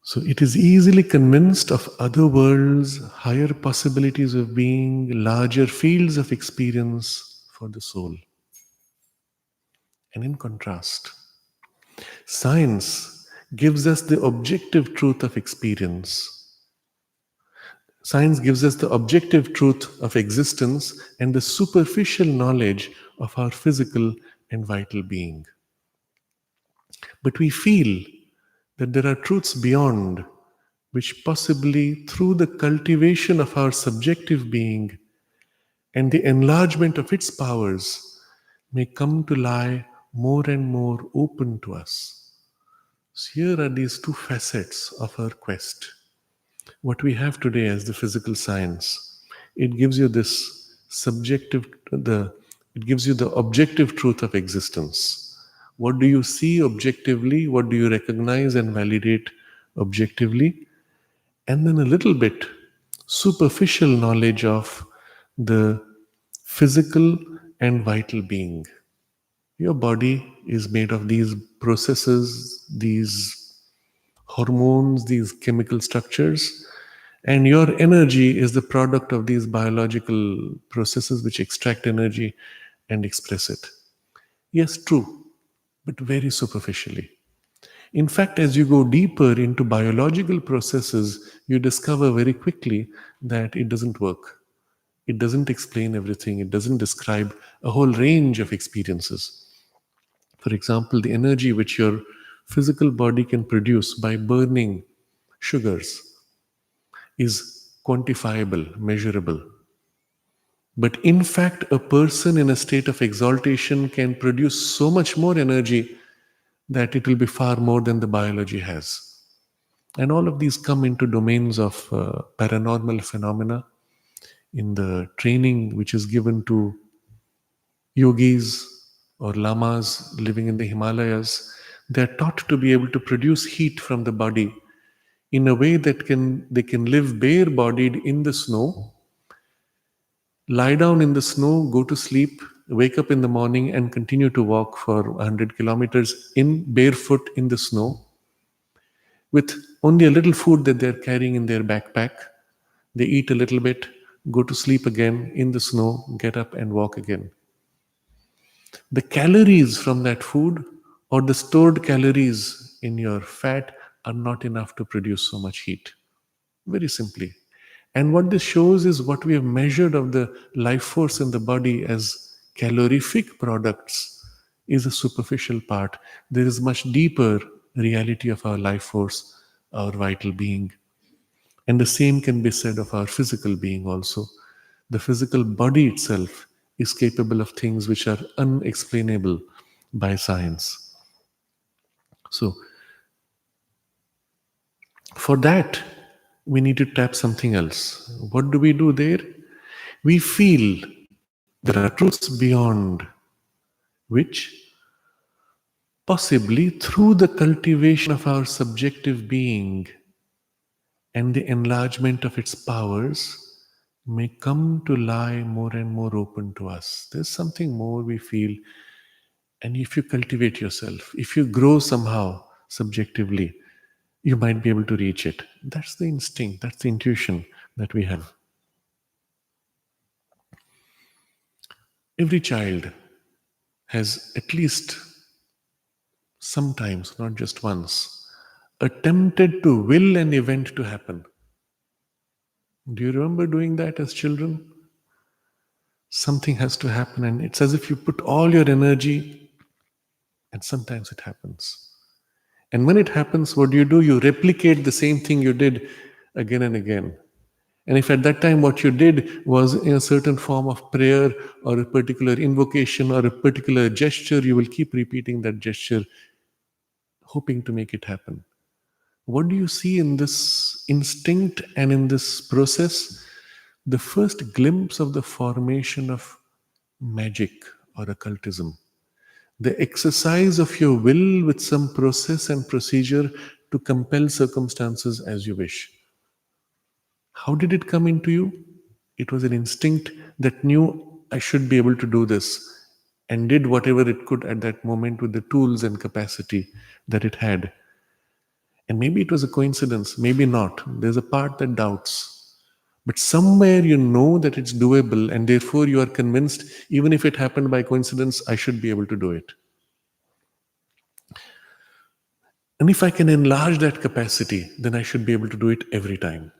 So it is easily convinced of other worlds, higher possibilities of being, larger fields of experience for the soul. And in contrast, science gives us the objective truth of experience. Science gives us the objective truth of existence and the superficial knowledge of our physical and vital being. But we feel that there are truths beyond, which possibly through the cultivation of our subjective being and the enlargement of its powers may come to lie more and more open to us. So here are these two facets of our quest. What we have today as the physical science, it gives you this it gives you the objective truth of existence. What do you see objectively? What do you recognize and validate objectively? And then a little bit superficial knowledge of the physical and vital being. Your body is made of these processes, these hormones, these chemical structures, and your energy is the product of these biological processes which extract energy and express it. Yes, true, but very superficially. In fact, as you go deeper into biological processes, you discover very quickly that it doesn't work. It doesn't explain everything, it doesn't describe a whole range of experiences. For example, the energy which your physical body can produce by burning sugars is quantifiable, measurable. But in fact, a person in a state of exaltation can produce so much more energy that it will be far more than the biology has. And all of these come into domains of paranormal phenomena in the training which is given to yogis or lamas living in the Himalayas. They're taught to be able to produce heat from the body in a way that they can live bare-bodied in the snow, lie down in the snow, go to sleep, wake up in the morning, and continue to walk for 100 kilometers in barefoot in the snow with only a little food that they're carrying in their backpack. They eat a little bit, go to sleep again in the snow, get up and walk again. The calories from that food or the stored calories in your fat are not enough to produce so much heat. Very simply. And what this shows is what we have measured of the life force in the body as calorific products is a superficial part. There is much deeper reality of our life force, our vital being. And the same can be said of our physical being also. The physical body itself is capable of things which are unexplainable by science. So, for that, we need to tap something else. What do we do there? We feel there are truths beyond which, possibly through the cultivation of our subjective being and the enlargement of its powers, may come to lie more and more open to us. There's something more we feel, and if you cultivate yourself, if you grow somehow subjectively, you might be able to reach it. That's the instinct, that's the intuition that we have. Every child has at least sometimes, not just once, attempted to will an event to happen. Do you remember doing that as children? Something has to happen, and it's as if you put all your energy, and sometimes it happens. And when it happens, what do? You replicate the same thing you did again and again. And if at that time what you did was in a certain form of prayer or a particular invocation or a particular gesture, you will keep repeating that gesture, hoping to make it happen. What do you see in this instinct and in this process? The first glimpse of the formation of magic or occultism. The exercise of your will with some process and procedure to compel circumstances as you wish. How did it come into you? It was an instinct that knew I should be able to do this and did whatever it could at that moment with the tools and capacity that it had. And maybe it was a coincidence, maybe not. There's a part that doubts. But somewhere you know that it's doable, and therefore you are convinced, even if it happened by coincidence, I should be able to do it. And if I can enlarge that capacity, then I should be able to do it every time.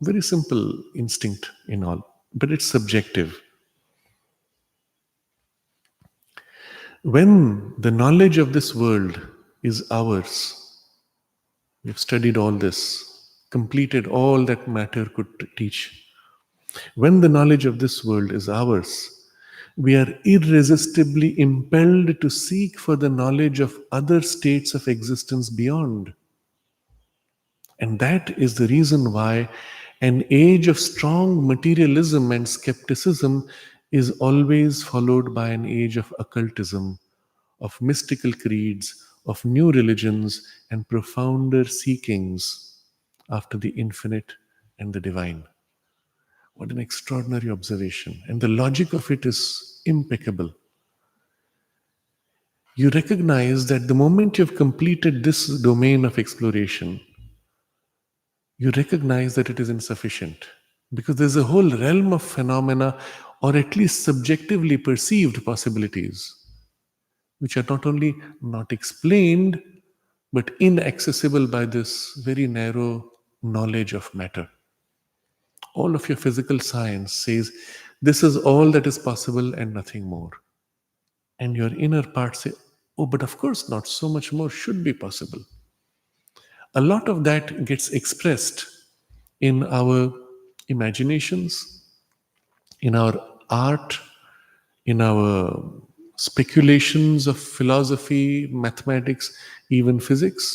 Very simple instinct in all, but it's subjective. When the knowledge of this world is ours, we've studied all this, completed all that matter could teach. When the knowledge of this world is ours, we are irresistibly impelled to seek for the knowledge of other states of existence beyond. And that is the reason why an age of strong materialism and skepticism is always followed by an age of occultism, of mystical creeds, of new religions, and profounder seekings after the infinite and the divine. What an extraordinary observation. And the logic of it is impeccable. You recognize that the moment you've completed this domain of exploration, you recognize that it is insufficient because there's a whole realm of phenomena, or at least subjectively perceived possibilities, which are not only not explained but inaccessible by this very narrow knowledge of matter. All of your physical science says this is all that is possible and nothing more. And your inner part say, oh, but of course not, so much more should be possible. A lot of that gets expressed in our imaginations, in our art, in our speculations of philosophy, mathematics, even physics.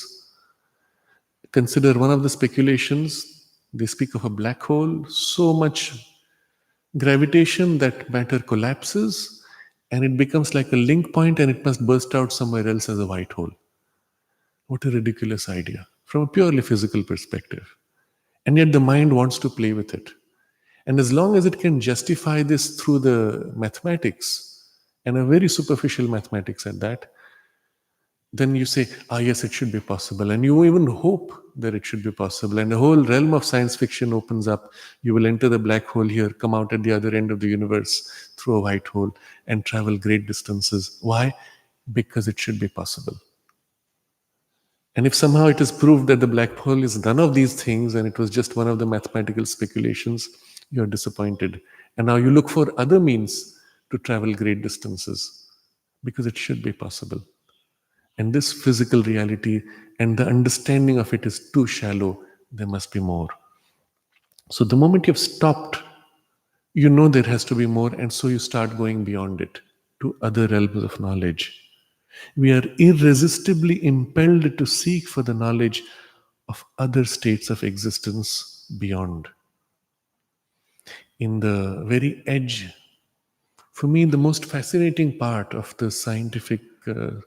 Consider one of the speculations, they speak of a black hole, so much gravitation that matter collapses and it becomes like a link point and it must burst out somewhere else as a white hole. What a ridiculous idea from a purely physical perspective. And yet the mind wants to play with it. And as long as it can justify this through the mathematics, and a very superficial mathematics at that, then you say, ah, yes, it should be possible. And you even hope that it should be possible. And the whole realm of science fiction opens up. You will enter the black hole here, come out at the other end of the universe through a white hole, and travel great distances. Why? Because it should be possible. And if somehow it is proved that the black hole is none of these things and it was just one of the mathematical speculations, you're disappointed. And now you look for other means to travel great distances because it should be possible. And this physical reality and the understanding of it is too shallow. There must be more. So the moment you've stopped, you know there has to be more, and so you start going beyond it to other realms of knowledge. We are irresistibly impelled to seek for the knowledge of other states of existence beyond. In the very edge, for me, the most fascinating part of the scientific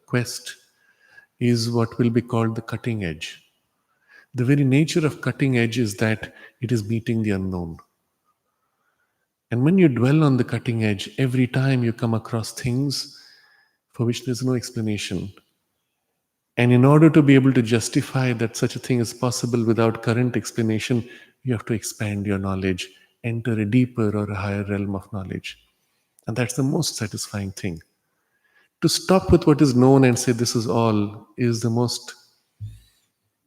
quest is what will be called the cutting edge. The very nature of cutting edge is that it is meeting the unknown. And when you dwell on the cutting edge, every time you come across things for which there's no explanation. And in order to be able to justify that such a thing is possible without current explanation, you have to expand your knowledge, enter a deeper or a higher realm of knowledge. And that's the most satisfying thing. To stop with what is known and say this is all is the most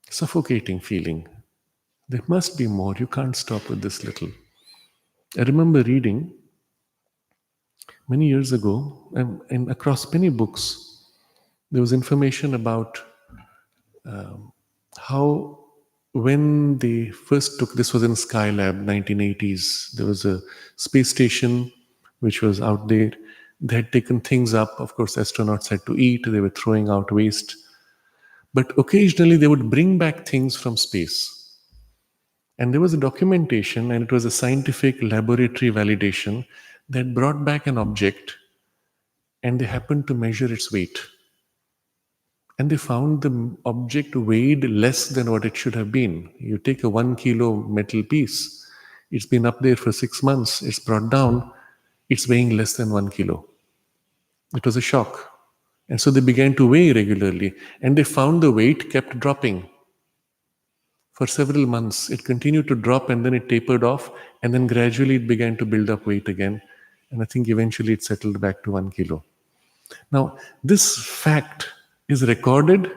suffocating feeling. There must be more. You can't stop with this little. I remember reading many years ago, and across many books, there was information about how when they first took this was in Skylab 1980s, there was a space station which was out there. They had taken things up. Of course, astronauts had to eat. They were throwing out waste. But occasionally they would bring back things from space. And there was a documentation, and it was a scientific laboratory validation that brought back an object and they happened to measure its weight. And they found the object weighed less than what it should have been. You take a 1 kilo metal piece, it's been up there for 6 months, it's brought down, it's weighing less than 1 kilo. It was a shock. And so they began to weigh regularly, and they found the weight kept dropping. For several months, it continued to drop and then it tapered off, and then gradually it began to build up weight again. And I think eventually it settled back to 1 kilo. Now, this fact is recorded,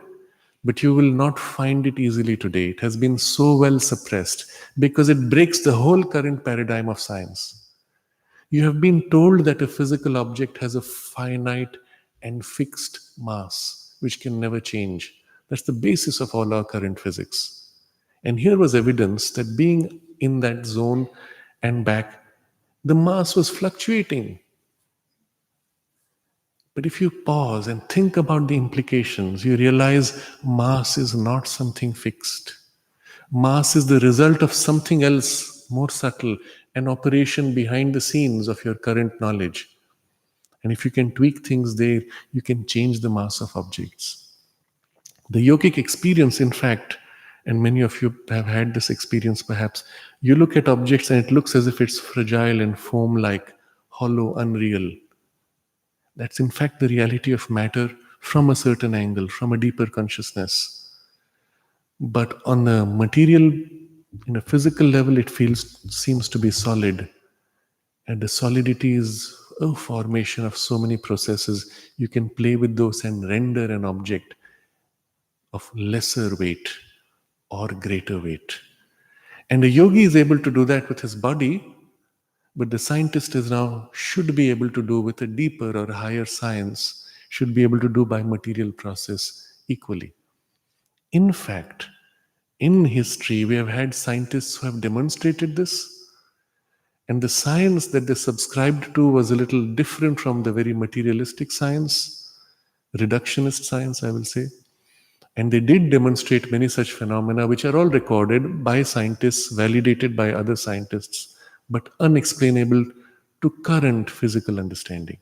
but you will not find it easily today. It has been so well suppressed because it breaks the whole current paradigm of science. You have been told that a physical object has a finite and fixed mass, which can never change. That's the basis of all our current physics. And here was evidence that being in that zone and back, the mass was fluctuating. But if you pause and think about the implications, you realize mass is not something fixed. Mass is the result of something else more subtle, an operation behind the scenes of your current knowledge. And if you can tweak things there, you can change the mass of objects. The yogic experience, in fact, and many of you have had this experience perhaps, you look at objects and it looks as if it's fragile and foam like, hollow, unreal. That's in fact the reality of matter from a certain angle, from a deeper consciousness. But on a material, in a physical level, it seems to be solid. And the solidity is a formation of so many processes. You can play with those and render an object of lesser weight or greater weight. And a yogi is able to do that with his body, but the scientist is now should be able to do with a deeper or a higher science, should be able to do by material process equally. In fact, in history, we have had scientists who have demonstrated this, and the science that they subscribed to was a little different from the very materialistic science, reductionist science, I will say. And they did demonstrate many such phenomena, which are all recorded by scientists, validated by other scientists, but unexplainable to current physical understanding.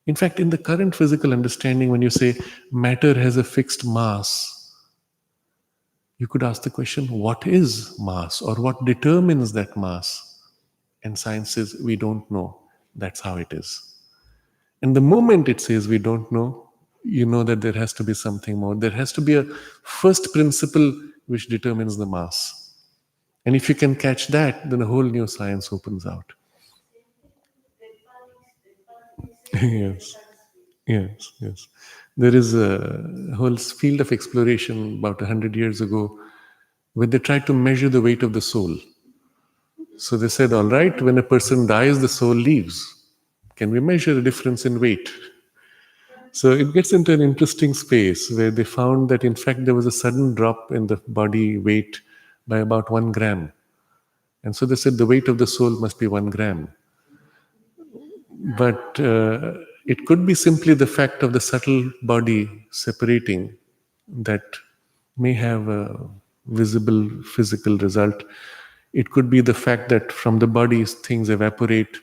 In fact, in the current physical understanding, when you say matter has a fixed mass, you could ask the question, what is mass or what determines that mass? And science says, we don't know. That's how it is. And the moment it says we don't know, you know that there has to be something more. There has to be a first principle which determines the mass. And if you can catch that, then a whole new science opens out. Yes, yes, yes. There is a whole field of exploration about 100 years ago where they tried to measure the weight of the soul. So they said, all right, when a person dies, the soul leaves. Can we measure the difference in weight? So it gets into an interesting space where they found that in fact there was a sudden drop in the body weight by about 1 gram. And so they said the weight of the soul must be 1 gram. But it could be simply the fact of the subtle body separating that may have a visible physical result. It could be the fact that from the body things evaporate.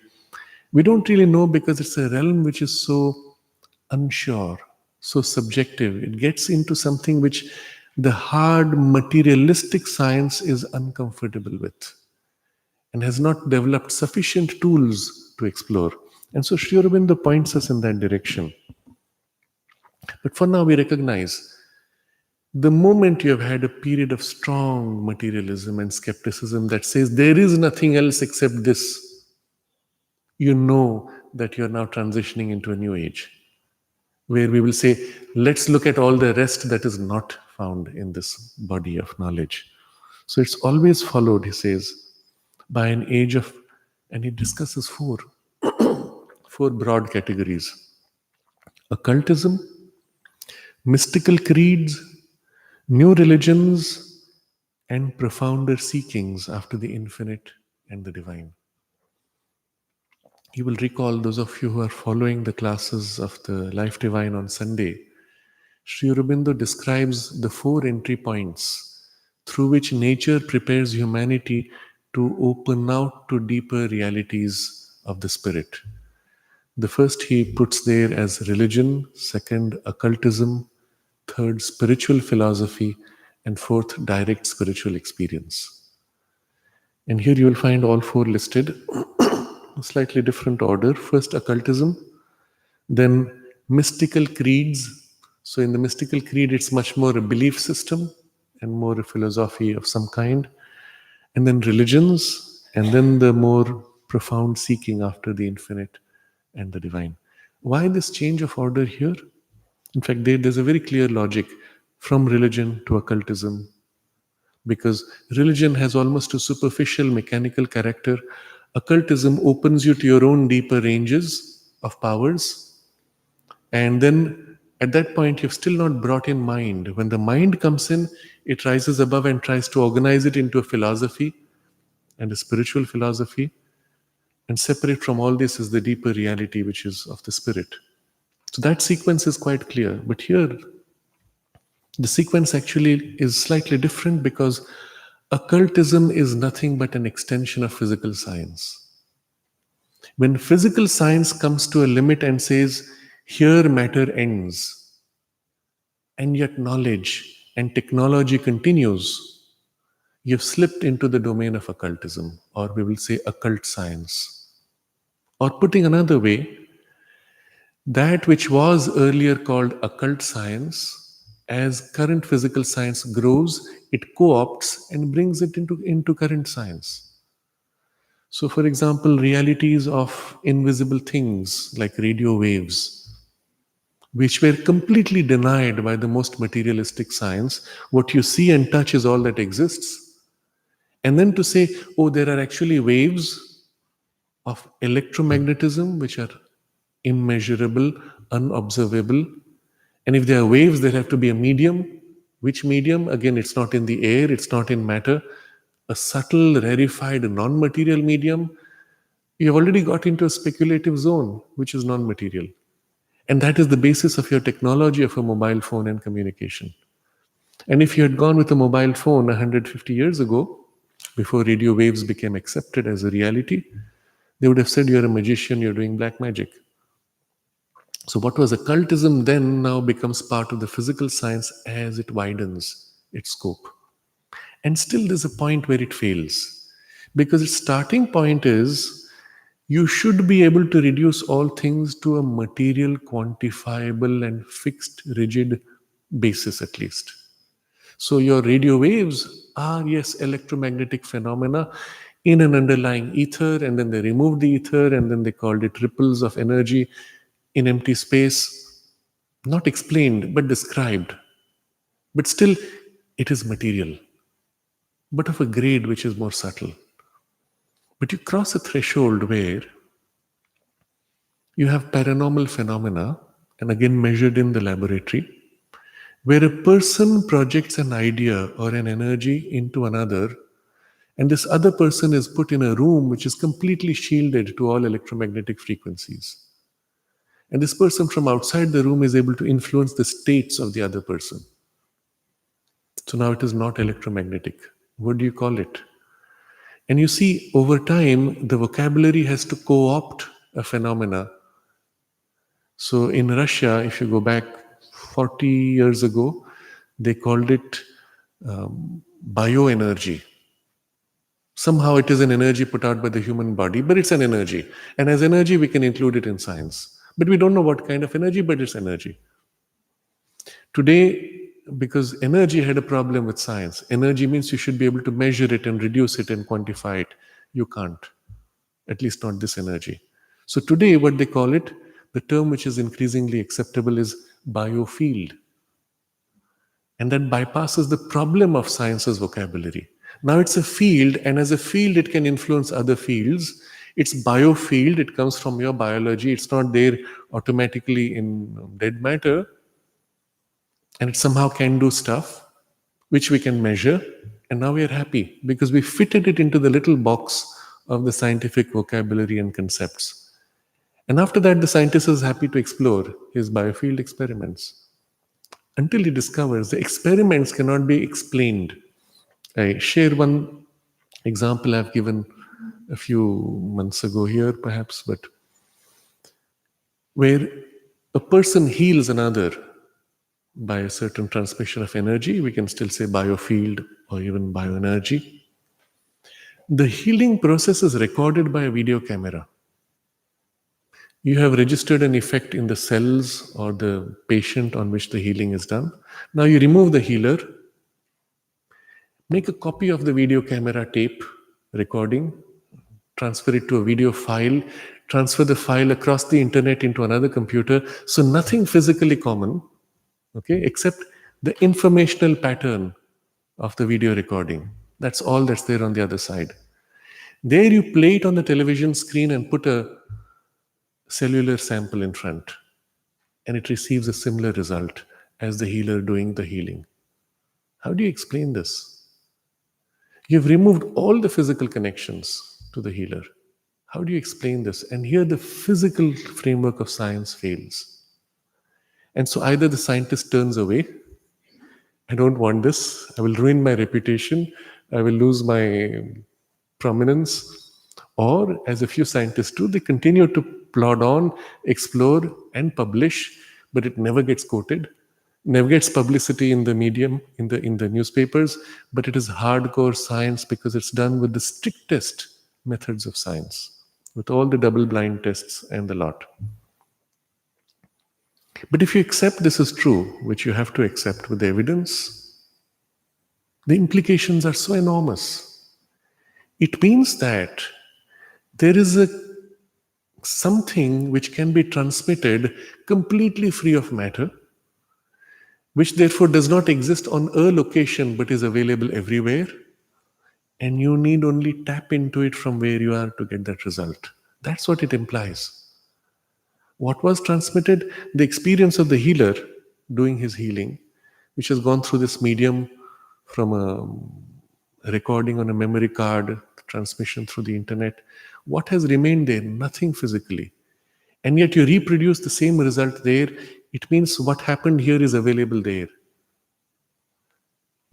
We don't really know because it's a realm which is so unsure, so subjective. It gets into something which the hard materialistic science is uncomfortable with and has not developed sufficient tools to explore. And so Sri Aurobindo points us in that direction. But for now, we recognize the moment you have had a period of strong materialism and skepticism that says there is nothing else except this, you know that you're now transitioning into a new age where we will say, let's look at all the rest that is not found in this body of knowledge. So it's always followed, he says, by an age of, and he discusses four broad categories: occultism, mystical creeds, new religions, and profounder seekings after the infinite and the divine. You will recall, those of you who are following the classes of the Life Divine on Sunday, Sri Aurobindo describes the four entry points through which nature prepares humanity to open out to deeper realities of the spirit. The first he puts there as religion, second, occultism, third, spiritual philosophy, and fourth, direct spiritual experience. And here you will find all four listed, a slightly different order. First, occultism, then mystical creeds. So in the mystical creed, it's much more a belief system and more a philosophy of some kind. And then religions, and then the more profound seeking after the infinite and the divine. Why this change of order here? In fact, there's a very clear logic from religion to occultism, because religion has almost a superficial mechanical character. Occultism opens you to your own deeper ranges of powers, and then at that point you've still not brought in mind. When the mind comes in, it rises above and tries to organize it into a philosophy and a spiritual philosophy, and separate from all this is the deeper reality which is of the spirit. So that sequence is quite clear. But here the sequence actually is slightly different, because occultism is nothing but an extension of physical science. When physical science comes to a limit and says, here matter ends, and yet knowledge and technology continues, you've slipped into the domain of occultism, or we will say occult science. Or putting another way, that which was earlier called occult science, as current physical science grows, it co-opts and brings it into current science. So, for example, realities of invisible things like radio waves, which were completely denied by the most materialistic science. What you see and touch is all that exists. And then to say, oh, there are actually waves of electromagnetism which are immeasurable, unobservable. And if there are waves, there have to be a medium. Which medium? Again, it's not in the air, it's not in matter. A subtle, rarefied, non material medium. You've already got into a speculative zone, which is non material. And that is the basis of your technology of a mobile phone and communication. And if you had gone with a mobile phone 150 years ago, before radio waves became accepted as a reality, they would have said you're a magician, you're doing black magic. So, what was occultism then now becomes part of the physical science as it widens its scope. And still, there's a point where it fails. Because its starting point is you should be able to reduce all things to a material, quantifiable, and fixed, rigid basis at least. So your radio waves are, yes, electromagnetic phenomena in an underlying ether, and then they removed the ether, and then they called it ripples of energy in empty space, not explained, but described. But still, it is material, but of a grade which is more subtle. But you cross a threshold where you have paranormal phenomena, and again measured in the laboratory, where a person projects an idea or an energy into another, and this other person is put in a room which is completely shielded to all electromagnetic frequencies. And this person from outside the room is able to influence the states of the other person. So now it is not electromagnetic. What do you call it? And you see, over time, the vocabulary has to co opt a phenomena. So in Russia, if you go back 40 years ago, they called it bioenergy. Somehow it is an energy put out by the human body, but it's an energy. And as energy, we can include it in science. But we don't know what kind of energy, but it's energy. Today, because energy had a problem with science, energy means you should be able to measure it and reduce it and quantify it. You can't, at least not this energy. So today, what they call it, the term which is increasingly acceptable is biofield. And that bypasses the problem of science's vocabulary. Now it's a field, and as a field, it can influence other fields. It's biofield, it comes from your biology, it's not there automatically in dead matter, and it somehow can do stuff which we can measure. And now we are happy because we fitted it into the little box of the scientific vocabulary and concepts. And after that, the scientist is happy to explore his biofield experiments until he discovers the experiments cannot be explained. I share one example I've given a few months ago here, perhaps, but where a person heals another by a certain transmission of energy, we can still say biofield or even bioenergy. The healing process is recorded by a video camera. You have registered an effect in the cells or the patient on which the healing is done. Now you remove the healer, make a copy of the video camera tape recording, transfer it to a video file, transfer the file across the internet into another computer. So nothing physically common, okay, except the informational pattern of the video recording. That's all that's there on the other side. There you play it on the television screen and put a cellular sample in front, and it receives a similar result as the healer doing the healing. How do you explain this? You've removed all the physical connections to the healer. How do you explain this? And here the physical framework of science fails. And so either the scientist turns away, I don't want this, I will ruin my reputation, I will lose my prominence, or as a few scientists do, they continue to plod on, explore, and publish, but it never gets quoted, never gets publicity in the medium, in the newspapers, but it is hardcore science because it's done with the strictest methods of science, with all the double-blind tests and the lot. But if you accept this is true, which you have to accept with the evidence, the implications are so enormous. It means that there is something which can be transmitted completely free of matter, which therefore does not exist on a location but is available everywhere. and you need only tap into it from where you are to get that result. That's what it implies. What was transmitted? The experience of the healer doing his healing, which has gone through this medium from a recording on a memory card, transmission through the internet. What has remained there? Nothing physically. And yet you reproduce the same result there. It means what happened here is available there.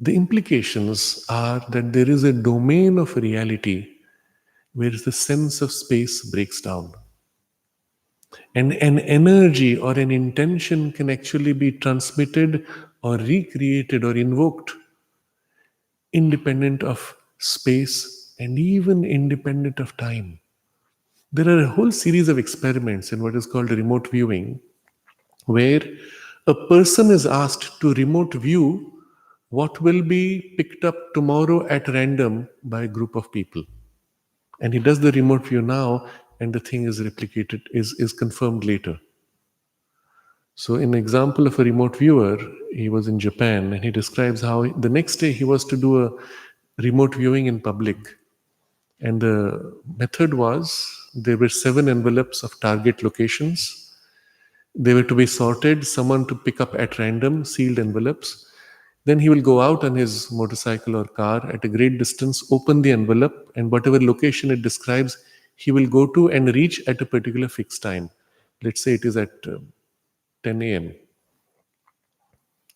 The implications are that there is a domain of reality where the sense of space breaks down. And an energy or an intention can actually be transmitted or recreated or invoked independent of space and even independent of time. There are a whole series of experiments in what is called remote viewing, where a person is asked to remote view what will be picked up tomorrow at random by a group of people. And he does the remote view now, and the thing is replicated, is confirmed later. So, in example of a remote viewer, he was in Japan, and he describes how the next day he was to do a remote viewing in public. And the method was there were 7 envelopes of target locations. They were to be sorted, someone to pick up at random, sealed envelopes. Then he will go out on his motorcycle or car at a great distance, open the envelope, and whatever location it describes, he will go to and reach at a particular fixed time. Let's say it is at 10 a.m.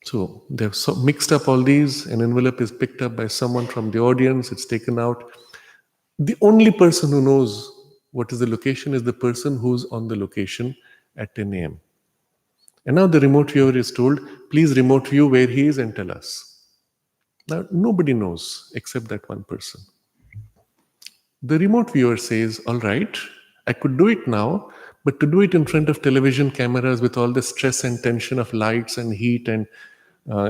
So they've mixed up all these. An envelope is picked up by someone from the audience, it's taken out. The only person who knows what is the location is the person who's on the location at 10 a.m. And now the remote viewer is told, please remote view where he is and tell us. Now, nobody knows except that one person. The remote viewer says, all right, I could do it now, but to do it in front of television cameras with all the stress and tension of lights and heat and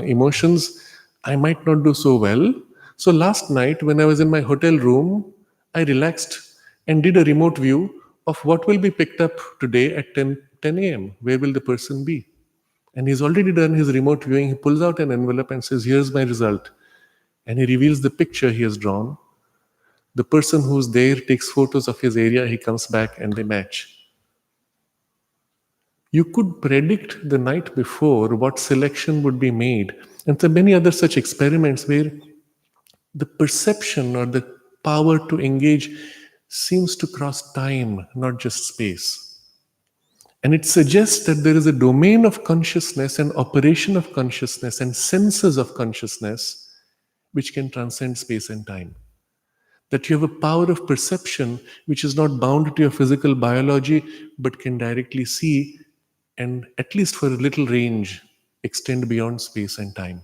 emotions, I might not do so well. So last night, when I was in my hotel room, I relaxed and did a remote view of what will be picked up today at 10 a.m. Where will the person be? And he's already done his remote viewing. He pulls out an envelope and says, here's my result. And he reveals the picture he has drawn. The person who's there takes photos of his area. He comes back and they match. You could predict the night before what selection would be made. And there are many other such experiments where the perception or the power to engage seems to cross time, not just space. And it suggests that there is a domain of consciousness and operation of consciousness and senses of consciousness which can transcend space and time. That you have a power of perception which is not bound to your physical biology but can directly see and, at least for a little range, extend beyond space and time.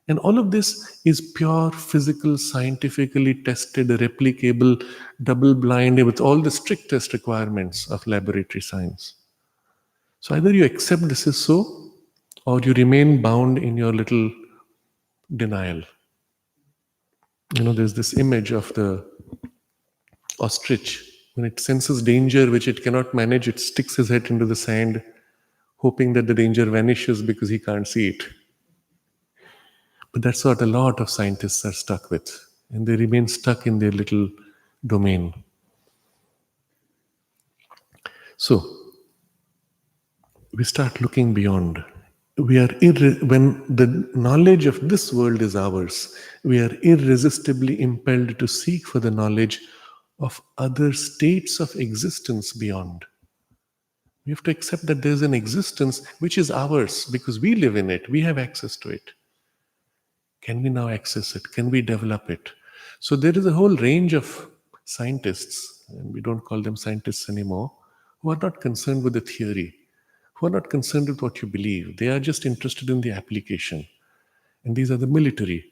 And all of this is pure physical, scientifically tested, replicable, double-blind, with all the strictest requirements of laboratory science. So either you accept this is so, or you remain bound in your little denial. There's this image of the ostrich. When it senses danger which it cannot manage, it sticks his head into the sand, hoping that the danger vanishes because he can't see it. But that's what a lot of scientists are stuck with, and they remain stuck in their little domain. So, we start looking beyond. When the knowledge of this world is ours, we are irresistibly impelled to seek for the knowledge of other states of existence beyond. We have to accept that there is an existence which is ours because we live in it, we have access to it. Can we now access it? Can we develop it? So there is a whole range of scientists, and we don't call them scientists anymore, who are not concerned with the theory, who are not concerned with what you believe. They are just interested in the application. And these are the military.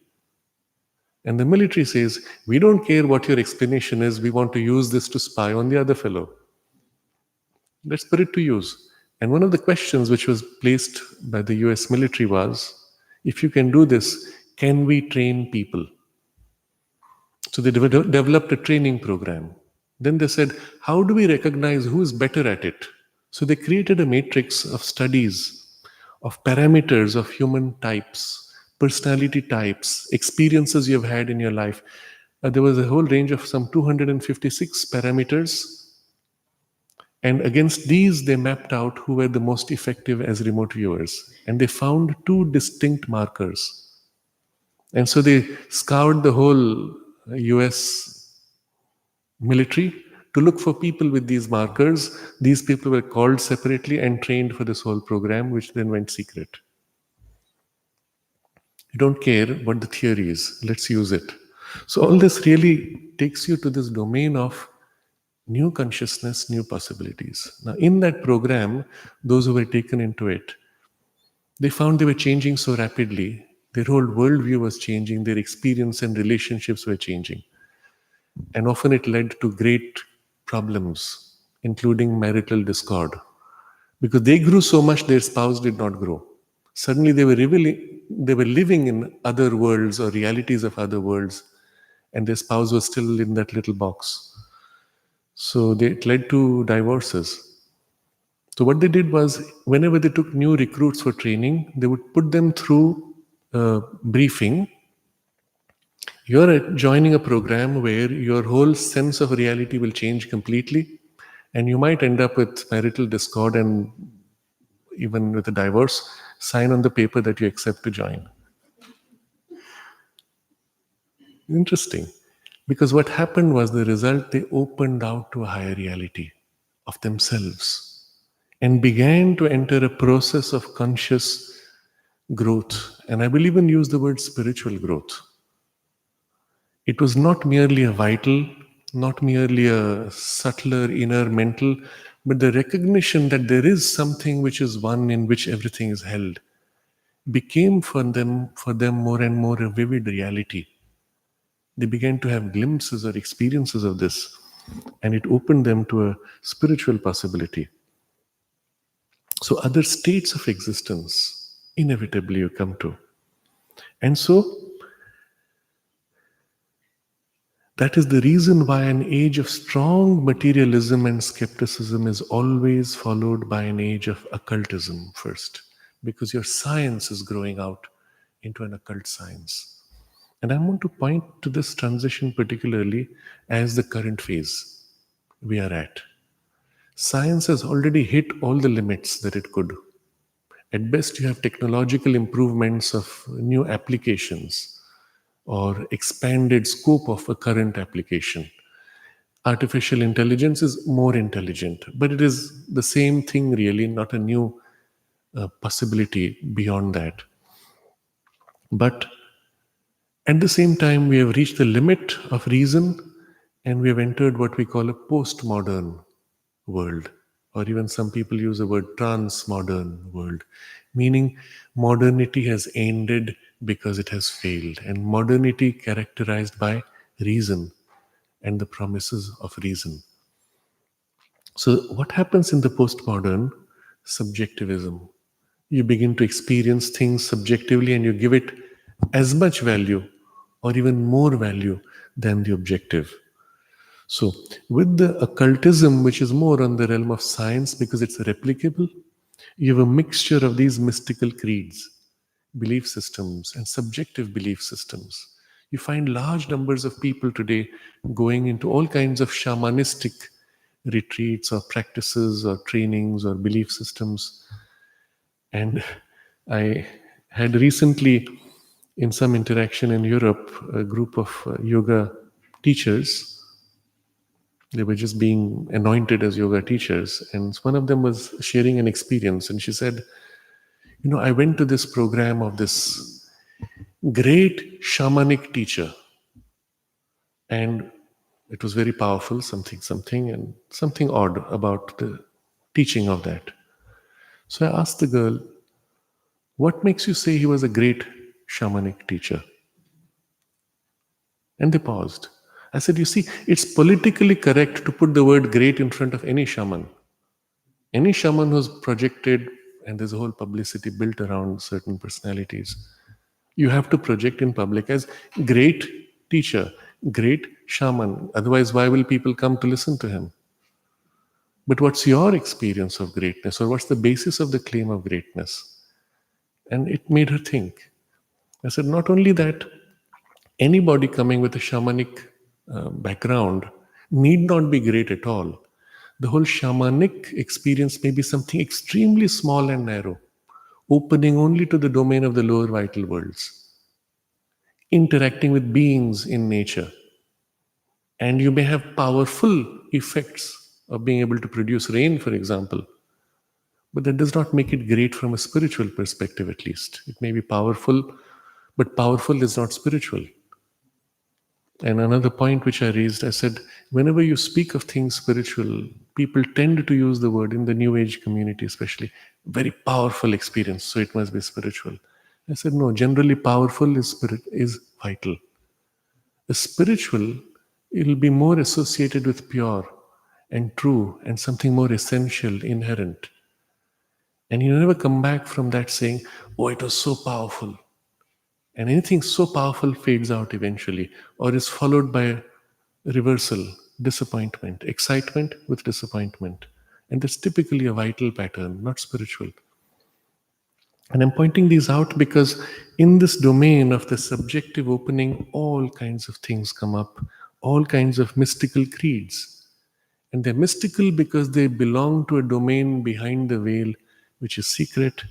And the military says, we don't care what your explanation is, we want to use this to spy on the other fellow. Let's put it to use. And one of the questions which was placed by the US military was, if you can do this, can we train people? So they developed a training program. Then they said, how do we recognize who is better at it? So they created a matrix of studies, of parameters of human types, personality types, experiences you've had in your life. There was a whole range of some 256 parameters, and against these, they mapped out who were the most effective as remote viewers. And they found two distinct markers. And so they scoured the whole US military to look for people with these markers. These people were called separately and trained for this whole program, which then went secret. You don't care what the theory is, let's use it. So, all this really takes you to this domain of new consciousness, new possibilities. Now, in that program, those who were taken into it, they found they were changing so rapidly. Their whole worldview was changing, their experience and relationships were changing. And often it led to great problems, including marital discord. Because they grew so much, their spouse did not grow. Suddenly they were living in other worlds or realities of other worlds, and their spouse was still in that little box. So it led to divorces. So what they did was, whenever they took new recruits for training, they would put them through a briefing. You're joining a program where your whole sense of reality will change completely, and you might end up with marital discord and even with a divorce. Sign on the paper that you accept to join. Interesting. Because what happened was, the result, they opened out to a higher reality of themselves and began to enter a process of conscious growth. And I will even use the word spiritual growth. It was not merely a vital, not merely a subtler inner mental, but the recognition that there is something which is one, in which everything is held, became for them more and more a vivid reality. They began to have glimpses or experiences of this, and it opened them to a spiritual possibility. So, other states of existence inevitably you come to. And so, that is the reason why an age of strong materialism and skepticism is always followed by an age of occultism first, because your science is growing out into an occult science. And I want to point to this transition particularly as the current phase we are at. Science has already hit all the limits that it could. At best, you have technological improvements of new applications or expanded scope of a current application. Artificial intelligence is more intelligent, but it is the same thing, really, not a new possibility beyond that. But at the same time, we have reached the limit of reason, and we have entered what we call a postmodern world, or even some people use the word transmodern world, meaning modernity has ended because it has failed, and modernity characterized by reason and the promises of reason. So, what happens in the postmodern? Subjectivism. You begin to experience things subjectively, and you give it as much value or even more value than the objective. So, with the occultism, which is more on the realm of science because it's replicable, you have a mixture of these mystical creeds, belief systems, and subjective belief systems. You find large numbers of people today going into all kinds of shamanistic retreats or practices or trainings or belief systems. And I had recently, in some interaction in Europe, a group of yoga teachers. They were just being anointed as yoga teachers. And one of them was sharing an experience. And she said, I went to this program of this great shamanic teacher. And it was very powerful, something, and something odd about the teaching of that. So I asked the girl, what makes you say he was a great shamanic teacher? And they paused. I said, you see, it's politically correct to put the word great in front of any shaman. Any shaman who's projected, and there's a whole publicity built around certain personalities, you have to project in public as great teacher, great shaman. Otherwise, why will people come to listen to him? But what's your experience of greatness, or what's the basis of the claim of greatness? And it made her think. I said, not only that, anybody coming with a shamanic background need not be great at all. The whole shamanic experience may be something extremely small and narrow, opening only to the domain of the lower vital worlds, interacting with beings in nature. And you may have powerful effects of being able to produce rain, for example, but that does not make it great from a spiritual perspective, at least. It may be powerful, but powerful is not spiritual. And another point which I raised, I said, whenever you speak of things spiritual, people tend to use the word in the New Age community, especially, very powerful experience, so it must be spiritual. I said, no, generally powerful is vital. The spiritual, it'll be more associated with pure and true and something more essential, inherent. And you never come back from that saying, oh, it was so powerful. And anything so powerful fades out eventually, or is followed by reversal, disappointment, excitement with disappointment. And that's typically a vital pattern, not spiritual. And I'm pointing these out because in this domain of the subjective opening, all kinds of things come up, all kinds of mystical creeds. And they're mystical because they belong to a domain behind the veil, which is secret.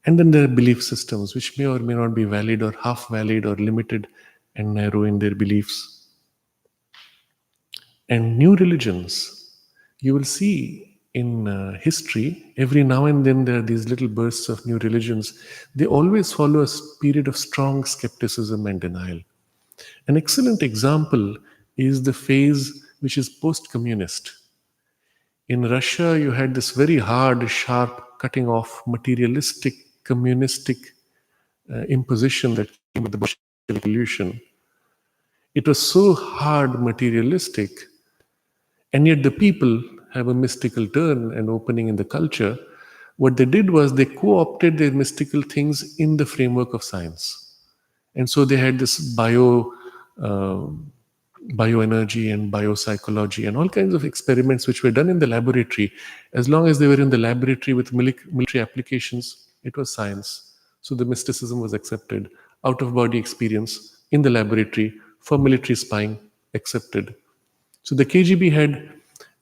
And then there are belief systems, which may or may not be valid or half valid or limited and narrow in their beliefs. And new religions, you will see in history, every now and then there are these little bursts of new religions. They always follow a period of strong skepticism and denial. An excellent example is the phase which is post communist. In Russia, you had this very hard, sharp cutting off, materialistic, communistic imposition that came with the Bolshevik Revolution. It was so hard, materialistic, and yet the people have a mystical turn and opening in the culture. What they did was they co-opted their mystical things in the framework of science. And so they had this uh, bioenergy and biopsychology and all kinds of experiments which were done in the laboratory. As long as they were in the laboratory with military applications, it was science. So the mysticism was accepted. Out of body experience in the laboratory for military spying, accepted. So the KGB had,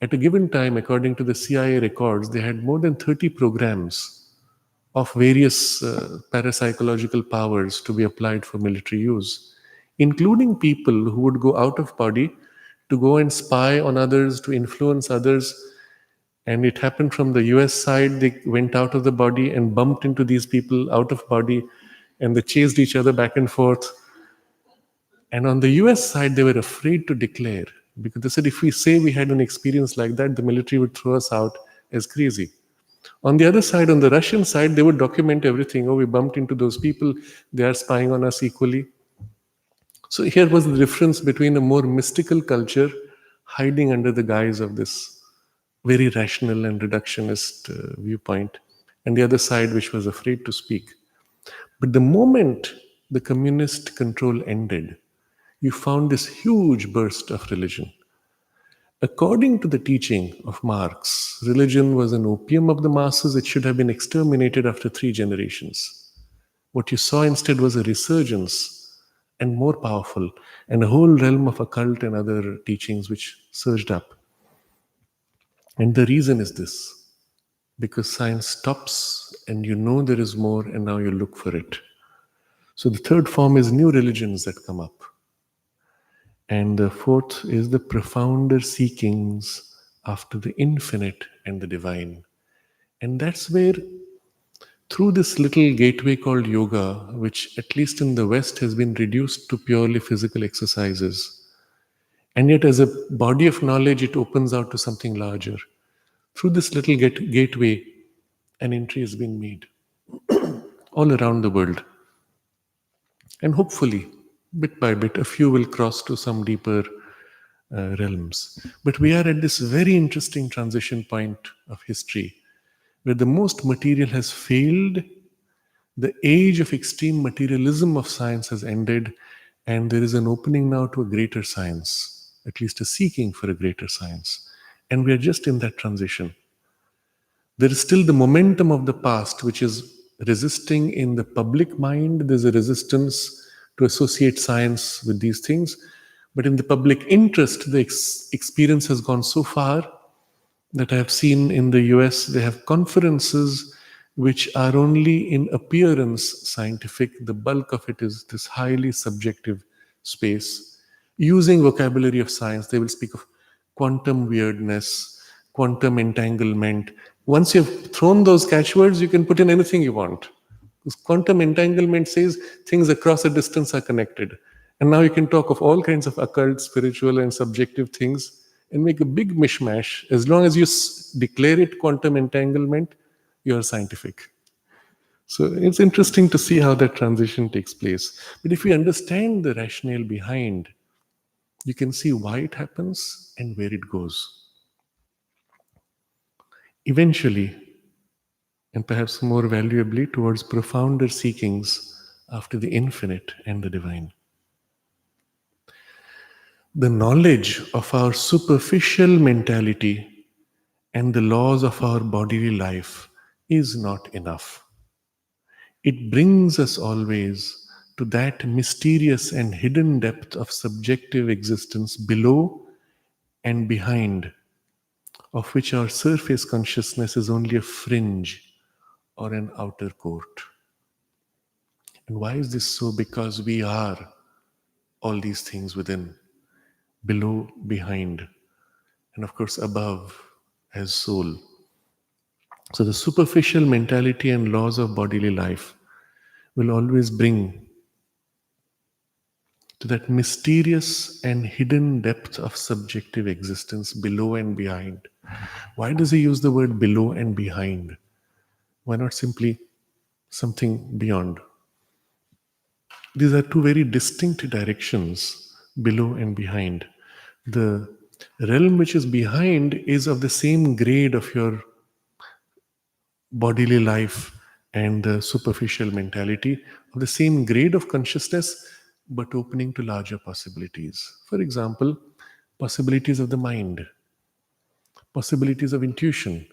at a given time, according to the CIA records, they had more than 30 programs of various parapsychological powers to be applied for military use, including people who would go out of body to go and spy on others, to influence others. And it happened from the US side, they went out of the body and bumped into these people out of body, and they chased each other back and forth. And on the US side, they were afraid to declare because they said if we say we had an experience like that, the military would throw us out as crazy. On the other side, on the Russian side, they would document everything. Oh, we bumped into those people, they are spying on us equally. So here was the difference between a more mystical culture hiding under the guise of this very rational and reductionist viewpoint, and the other side, which was afraid to speak. But the moment the communist control ended, you found this huge burst of religion. According to the teaching of Marx, religion was an opium of the masses. It should have been exterminated after 3 generations. What you saw instead was a resurgence and more powerful, and a whole realm of occult and other teachings which surged up. And the reason is this because science stops and you know there is more, and now you look for it. So the third form is new religions that come up. And the fourth is the profounder seekings after the infinite and the divine. And that's where, through this little gateway called yoga, which at least in the West has been reduced to purely physical exercises, and yet as a body of knowledge, it opens out to something larger. Through this little gateway, an entry has been made all around the world. And hopefully, bit by bit, a few will cross to some deeper realms. But we are at this very interesting transition point of history where the most material has failed, the age of extreme materialism of science has ended, and there is an opening now to a greater science, at least a seeking for a greater science. And we are just in that transition. There is still the momentum of the past, which is resisting in the public mind. There's a resistance to associate science with these things. But in the public interest, the experience has gone so far that I have seen in the US, they have conferences which are only in appearance scientific. The bulk of it is this highly subjective space. Using vocabulary of science, they will speak of quantum weirdness, quantum entanglement. Once you've thrown those catchwords, you can put in anything you want. Because quantum entanglement says things across a distance are connected. And now you can talk of all kinds of occult, spiritual, and subjective things and make a big mishmash. As long as you declare it quantum entanglement, you're scientific. So it's interesting to see how that transition takes place. But if we understand the rationale behind, you can see why it happens and where it goes. Eventually, and perhaps more valuably, towards profounder seekings after the infinite and the divine. The knowledge of our superficial mentality and the laws of our bodily life is not enough. It brings us always to that mysterious and hidden depth of subjective existence below and behind, of which our surface consciousness is only a fringe or an outer court. And why is this so? Because we are all these things within, below, behind, and of course above as soul. So the superficial mentality and laws of bodily life will always bring to that mysterious and hidden depth of subjective existence below and behind. Why does he use the word below and behind? Why not simply something beyond? These are two very distinct directions, below and behind. The realm which is behind is of the same grade of your bodily life and the superficial mentality, of the same grade of consciousness, but opening to larger possibilities. For example, possibilities of the mind, possibilities of intuition,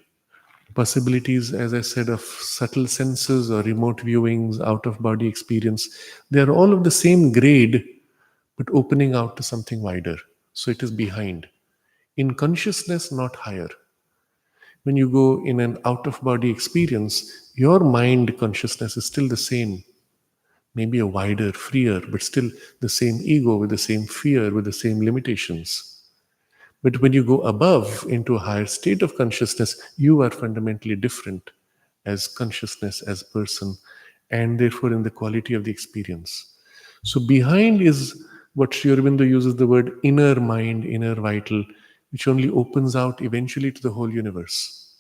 possibilities, as I said, of subtle senses or remote viewings, out of body experience. They are all of the same grade, but opening out to something wider. So it is behind. In consciousness, not higher. When you go in an out of body experience, your mind consciousness is still the same, maybe a wider, freer, but still the same ego with the same fear, with the same limitations. But when you go above into a higher state of consciousness, you are fundamentally different as consciousness, as person, and therefore in the quality of the experience. So behind is what Sri Aurobindo uses the word inner mind, inner vital, which only opens out eventually to the whole universe.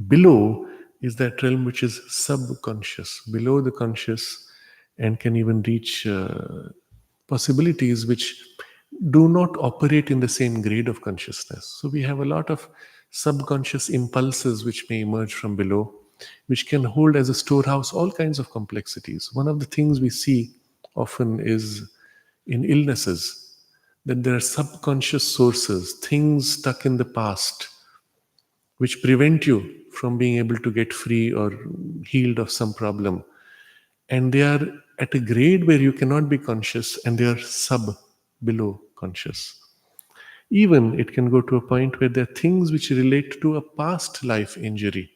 Below is that realm which is subconscious, below the conscious, and can even reach possibilities which do not operate in the same grade of consciousness. So we have a lot of subconscious impulses which may emerge from below, which can hold as a storehouse all kinds of complexities. One of the things we see often is in illnesses that there are subconscious sources, things stuck in the past, which prevent you from being able to get free or healed of some problem. And they are at a grade where you cannot be conscious, and they are below conscious. Even it can go to a point where there are things which relate to a past life injury,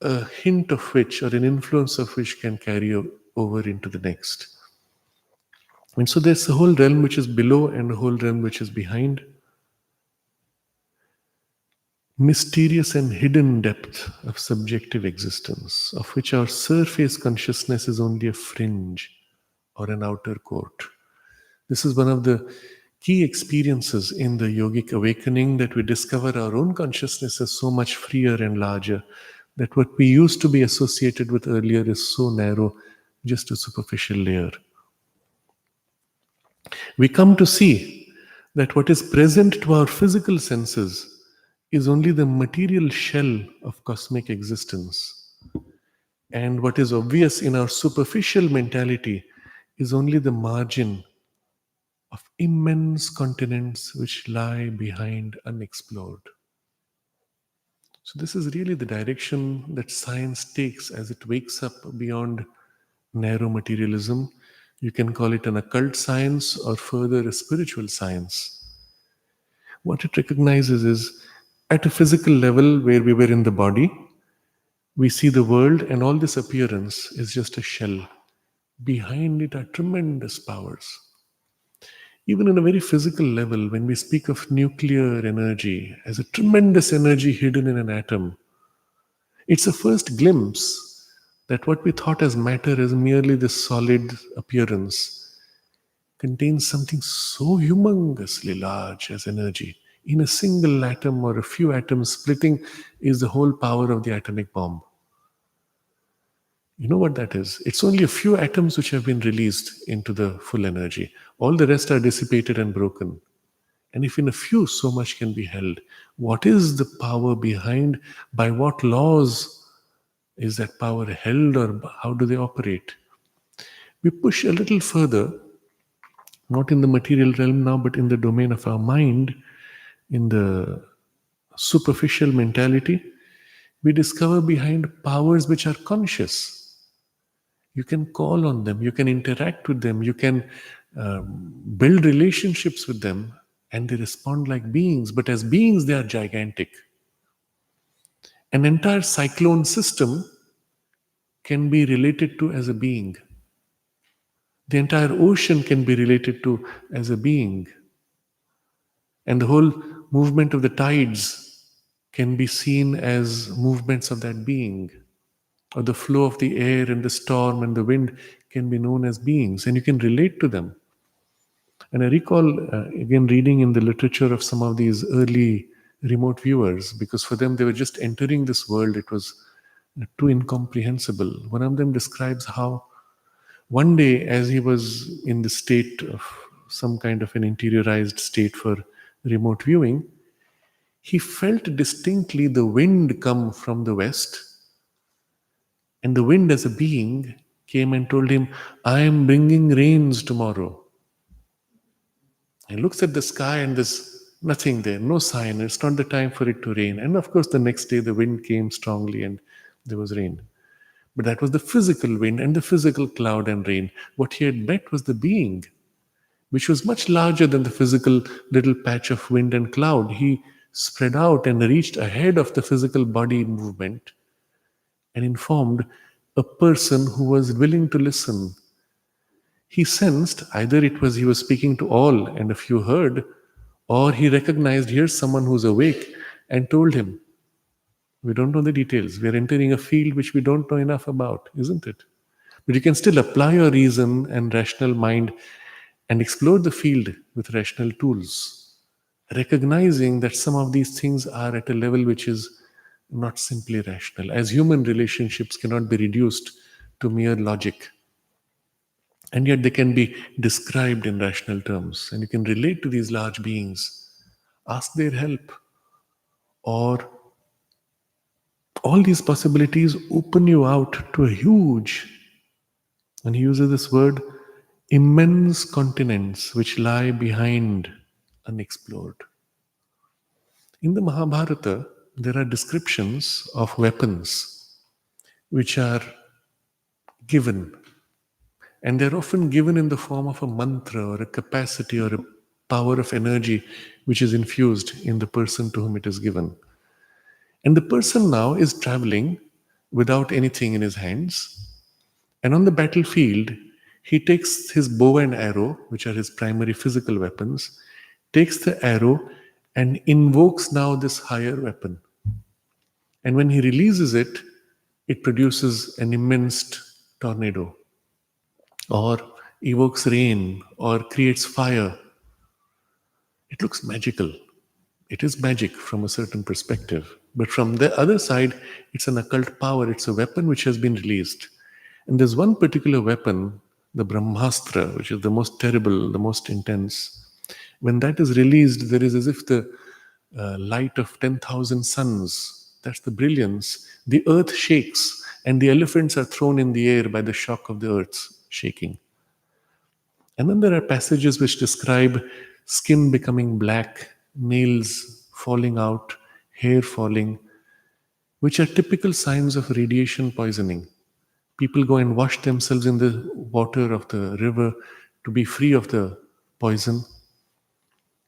a hint of which or an influence of which can carry over into the next. And so there's a whole realm which is below and a whole realm which is behind. Mysterious and hidden depth of subjective existence, of which our surface consciousness is only a fringe or an outer court. This is one of the key experiences in the yogic awakening, that we discover our own consciousness as so much freer and larger, that what we used to be associated with earlier is so narrow, just a superficial layer. We come to see that what is present to our physical senses is only the material shell of cosmic existence. And what is obvious in our superficial mentality is only the margin of immense continents which lie behind unexplored. So, this is really the direction that science takes as it wakes up beyond narrow materialism. You can call it an occult science or further a spiritual science. What it recognizes is at a physical level where we were in the body, we see the world and all this appearance is just a shell. Behind it are tremendous powers. Even on a very physical level, when we speak of nuclear energy as a tremendous energy hidden in an atom, it's a first glimpse that what we thought as matter as merely this solid appearance contains something so humongously large as energy. In a single atom or a few atoms splitting is the whole power of the atomic bomb. You know what that is? It's only a few atoms which have been released into the full energy. All the rest are dissipated and broken. And if in a few so much can be held, what is the power behind? By what laws is that power held, or how do they operate? We push a little further, not in the material realm now, but in the domain of our mind, in the superficial mentality. We discover behind powers which are conscious. You can call on them, you can interact with them, you can build relationships with them, and they respond like beings. But as beings, they are gigantic. An entire cyclone system can be related to as a being. The entire ocean can be related to as a being. And the whole movement of the tides can be seen as movements of that being. Or the flow of the air and the storm and the wind can be known as beings, and you can relate to them. And I recall, again, reading in the literature of some of these early remote viewers, because for them, they were just entering this world. It was too incomprehensible. One of them describes how one day, as he was in the state of some kind of an interiorized state for remote viewing, he felt distinctly the wind come from the west. And the wind, as a being, came and told him, I am bringing rains tomorrow. He looks at the sky and there's nothing there, no sign. It's not the time for it to rain. And of course, the next day the wind came strongly and there was rain. But that was the physical wind and the physical cloud and rain. What he had met was the being, which was much larger than the physical little patch of wind and cloud. He spread out and reached ahead of the physical body movement and informed a person who was willing to listen. He sensed either it was he was speaking to all and a few heard, or he recognized here's someone who's awake and told him, we don't know the details. We are entering a field which we don't know enough about, isn't it? But you can still apply your reason and rational mind and explore the field with rational tools, recognizing that some of these things are at a level which is not simply rational. As human relationships cannot be reduced to mere logic, and yet they can be described in rational terms, and you can relate to these large beings, ask their help, or all these possibilities open you out to a huge, and he uses this word, immense continents which lie behind, unexplored. In the Mahabharata, there are descriptions of weapons which are given, and they're often given in the form of a mantra or a capacity or a power of energy which is infused in the person to whom it is given. And the person now is traveling without anything in his hands. And on the battlefield, he takes his bow and arrow, which are his primary physical weapons, takes the arrow and invokes now this higher weapon. And when he releases it, it produces an immense tornado, or evokes rain, or creates fire. It looks magical. It is magic from a certain perspective. But from the other side, it's an occult power. It's a weapon which has been released. And there's one particular weapon, the Brahmastra, which is the most terrible, the most intense. When that is released, there is as if the light of 10,000 suns. That's the brilliance. The earth shakes, and the elephants are thrown in the air by the shock of the earth shaking. And then there are passages which describe skin becoming black, nails falling out, hair falling. which are typical signs of radiation poisoning. People go and wash themselves in the water of the river to be free of the poison.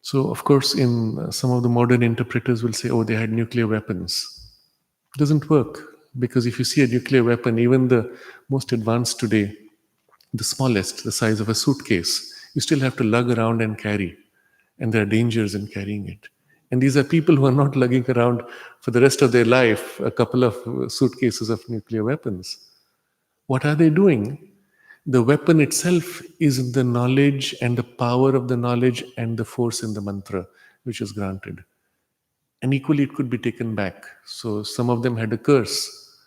So, of course, in some of the modern interpreters will say, oh, they had nuclear weapons. It doesn't work, because if you see a nuclear weapon, even the most advanced today, the smallest, the size of a suitcase, you still have to lug around and carry. And there are dangers in carrying it. And these are people who are not lugging around for the rest of their life a couple of suitcases of nuclear weapons. What are they doing? The weapon itself is the knowledge and the power of the knowledge and the force in the mantra which is granted. And equally, it could be taken back. So some of them had a curse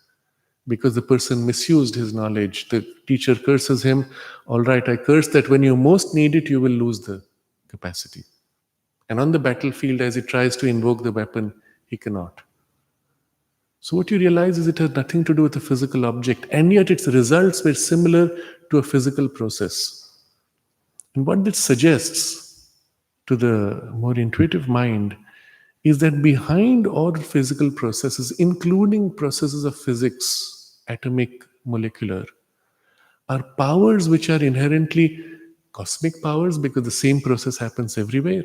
because the person misused his knowledge. The teacher curses him, all right, I curse that when you most need it, you will lose the capacity. And on the battlefield, as he tries to invoke the weapon, he cannot. So what you realize is it has nothing to do with a physical object, and yet its results were similar to a physical process. And what this suggests to the more intuitive mind is that behind all physical processes, including processes of physics, atomic, molecular, are powers which are inherently cosmic powers because the same process happens everywhere.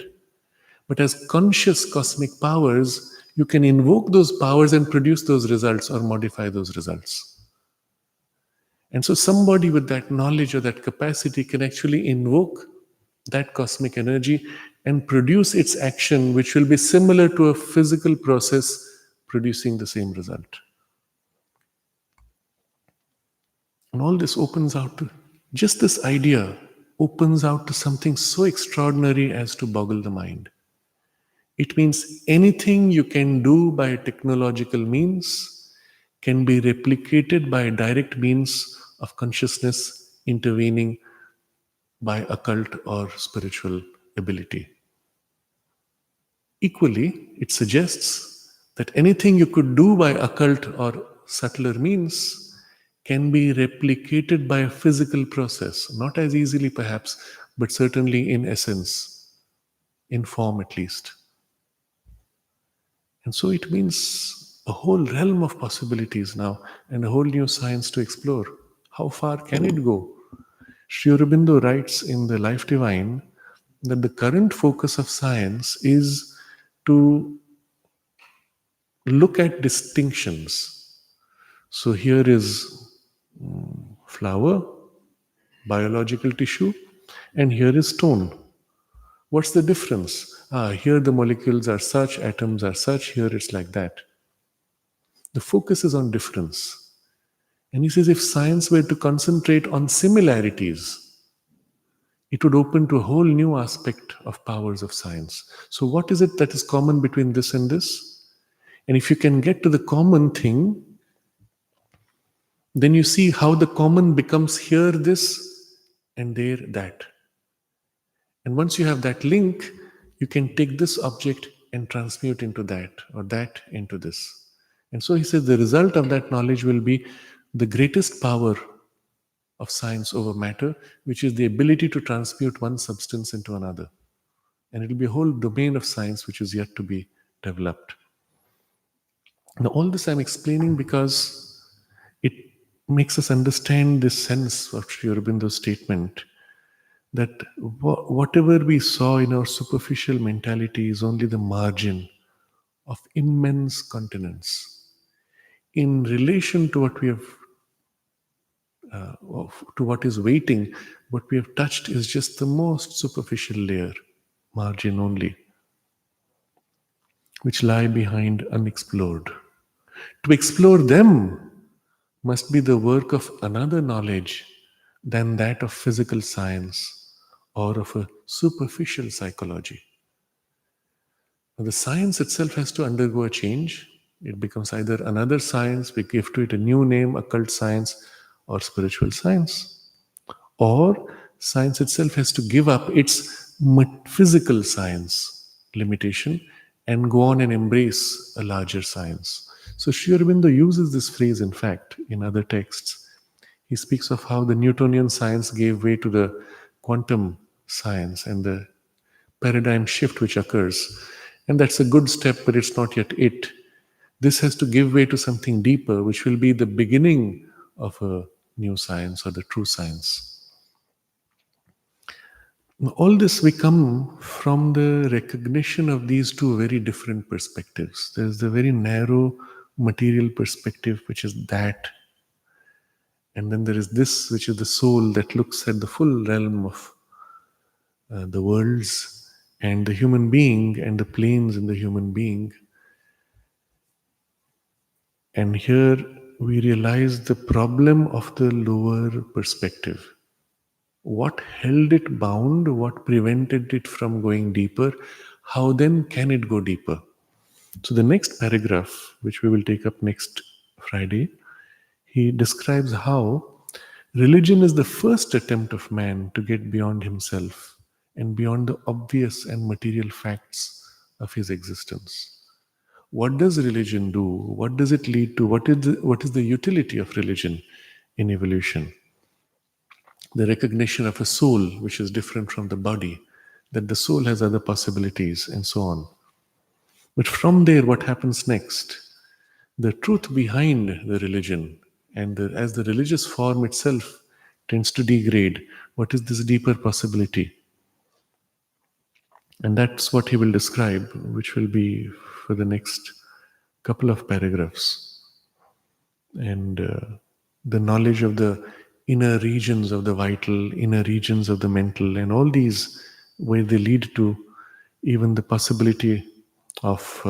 But as conscious cosmic powers, you can invoke those powers and produce those results or modify those results. And so, somebody with that knowledge or that capacity can actually invoke that cosmic energy and produce its action, which will be similar to a physical process producing the same result. And all this opens out to just this idea, opens out to something so extraordinary as to boggle the mind. It means anything you can do by technological means can be replicated by direct means of consciousness intervening by occult or spiritual ability. Equally, it suggests that anything you could do by occult or subtler means can be replicated by a physical process, not as easily perhaps, but certainly in essence, in form at least. And so it means a whole realm of possibilities now and a whole new science to explore. How far can it go? Sri Aurobindo writes in The Life Divine that the current focus of science is to look at distinctions. So here is flower, biological tissue, and here is stone. What's the difference? Here the molecules are such, atoms are such, here it's like that. The focus is on difference. And he says if science were to concentrate on similarities, it would open to a whole new aspect of powers of science. So, what is it that is common between this and this? And if you can get to the common thing, then you see how the common becomes here this and there that. And once you have that link, you can take this object and transmute into that or that into this. And so he says the result of that knowledge will be the greatest power of science over matter, which is the ability to transmute one substance into another. And it will be a whole domain of science which is yet to be developed. Now, all this I'm explaining because it makes us understand this sense of Sri Aurobindo's statement that whatever we saw in our superficial mentality is only the margin of immense continents. In relation to what we have, to what is waiting, what we have touched is just the most superficial layer, margin only, which lie behind unexplored. To explore them must be the work of another knowledge than that of physical science or of a superficial psychology. The science itself has to undergo a change. It becomes either another science, we give to it a new name, occult science, or spiritual science. Or science itself has to give up its physical science limitation and go on and embrace a larger science. So Sri Aurobindo uses this phrase, in fact, in other texts. He speaks of how the Newtonian science gave way to the quantum science and the paradigm shift which occurs. And that's a good step, but it's not yet it. This has to give way to something deeper, which will be the beginning of a new science or the true science. All this we come from the recognition of these two very different perspectives. There's the very narrow material perspective, which is that, and then there is this, which is the soul that looks at the full realm of the worlds and the human being and the planes in the human being. And here we realize the problem of the lower perspective. What held it bound? What prevented it from going deeper? How then can it go deeper? So, the next paragraph, which we will take up next Friday, he describes how religion is the first attempt of man to get beyond himself and beyond the obvious and material facts of his existence. What does religion do? What does it lead to? What is the utility of religion in evolution? The recognition of a soul which is different from the body, that the soul has other possibilities, and so on. But from there, what happens next? The truth behind the religion, and as the religious form itself tends to degrade, what is this deeper possibility? And that's what he will describe, which will be for the next couple of paragraphs. And the knowledge of the inner regions of the vital, inner regions of the mental, and all these, where they lead to even the possibility of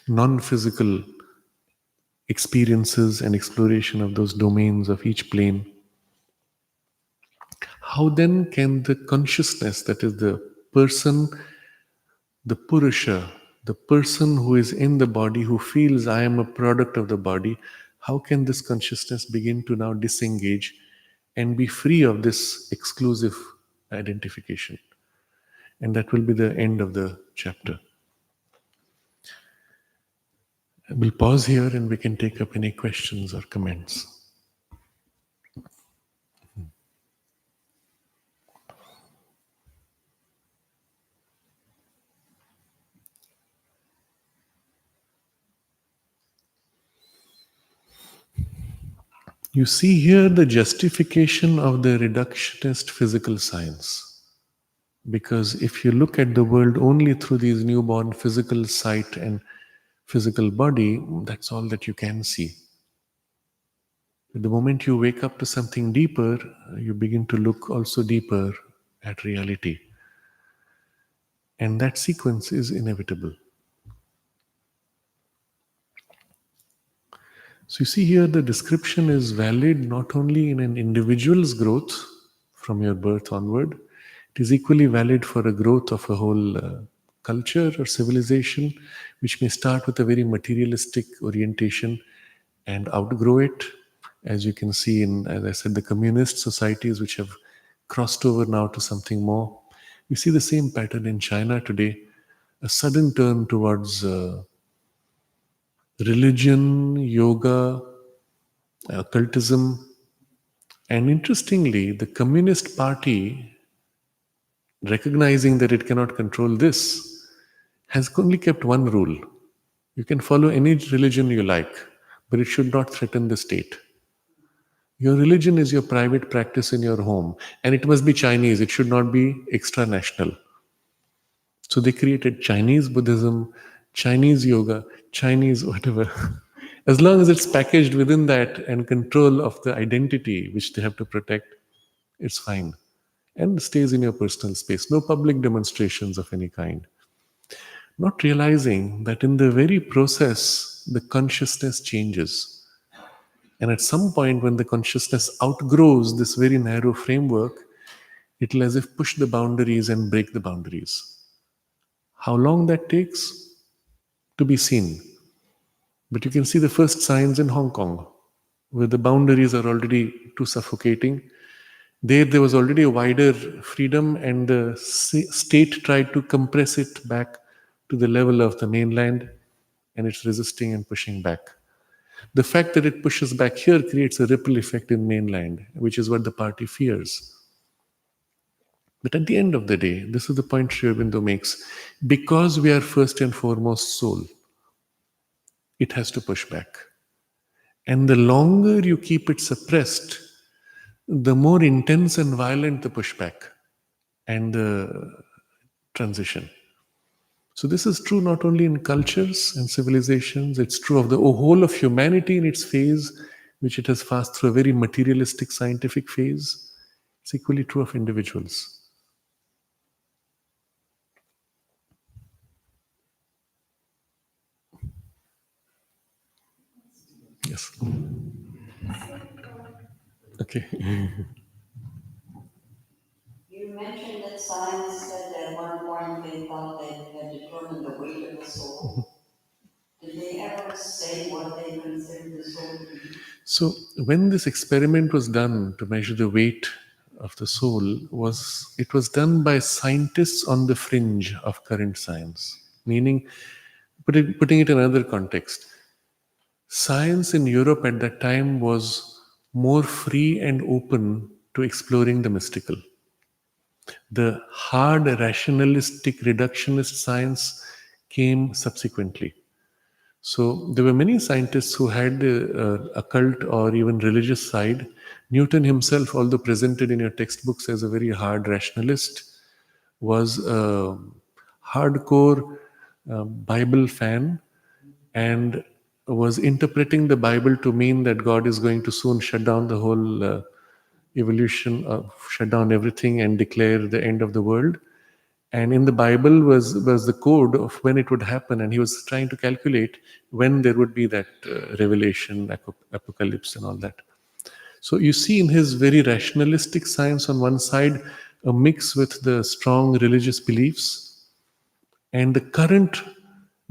non physical experiences and exploration of those domains of each plane. How then can the consciousness, that is the person, the Purusha, the person who is in the body, who feels I am a product of the body, how can this consciousness begin to now disengage and be free of this exclusive identification? And that will be the end of the chapter. We'll pause here and we can take up any questions or comments. You see here the justification of the reductionist physical science. Because if you look at the world only through these newborn physical sight and physical body, that's all that you can see. But the moment you wake up to something deeper, you begin to look also deeper at reality. And that sequence is inevitable. So you see here the description is valid not only in an individual's growth from your birth onward, it is equally valid for a growth of a whole culture or civilization, which may start with a very materialistic orientation and outgrow it. As you can see in, as I said, the communist societies which have crossed over now to something more. We see the same pattern in China today, a sudden turn towards religion, yoga, occultism. And interestingly, the Communist Party, recognizing that it cannot control this, has only kept one rule. You can follow any religion you like, but it should not threaten the state. Your religion is your private practice in your home, and it must be Chinese, it should not be extra national. So they created Chinese Buddhism, Chinese yoga, Chinese whatever. As long as it's packaged within that and control of the identity which they have to protect, it's fine. And stays in your personal space. No public demonstrations of any kind. Not realizing that in the very process, the consciousness changes. And at some point, when the consciousness outgrows this very narrow framework, it will as if push the boundaries and break the boundaries. How long that takes? To be seen. But you can see the first signs in Hong Kong, where the boundaries are already too suffocating. There was already a wider freedom, and the state tried to compress it back to the level of the mainland, and it's resisting and pushing back. The fact that it pushes back here creates a ripple effect in mainland, which is what the party fears. But at the end of the day, this is the point Sri Aurobindo makes, because we are first and foremost soul, it has to push back. And the longer you keep it suppressed, the more intense and violent the pushback and the transition. So, this is true not only in cultures and civilizations, it's true of the whole of humanity in its phase, which it has passed through a very materialistic scientific phase. It's equally true of individuals. Yes. Okay. You mentioned that science said at one point they thought they had determined the weight of the soul. Did they ever say what they considered the soul to be? So, when this experiment was done to measure the weight of the soul, it was done by scientists on the fringe of current science. Meaning, putting it in another context, science in Europe at that time was more free and open to exploring the mystical. The hard rationalistic reductionist science came subsequently. So there were many scientists who had the occult or even religious side. Newton himself, although presented in your textbooks as a very hard rationalist, was a hardcore Bible fan and was interpreting the Bible to mean that God is going to soon shut down the whole evolution, shut down everything, and declare the end of the world. And in the Bible was the code of when it would happen, and he was trying to calculate when there would be that revelation, apocalypse, and all that. So you see in his very rationalistic science on one side a mix with the strong religious beliefs, and the current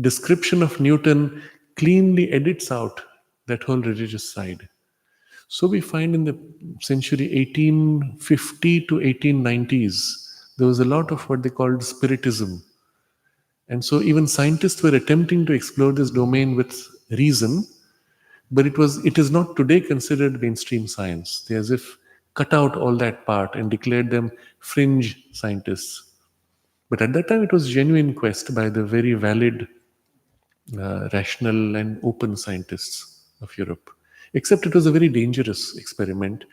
description of Newton cleanly edits out that whole religious side. So we find in the century 1850 to 1890s, there was a lot of what they called spiritism. And so even scientists were attempting to explore this domain with reason, but it is not today considered mainstream science. They as if cut out all that part and declared them fringe scientists. But at that time, it was genuine quest by the very valid, rational, and open scientists of Europe. Except it was a very dangerous experiment.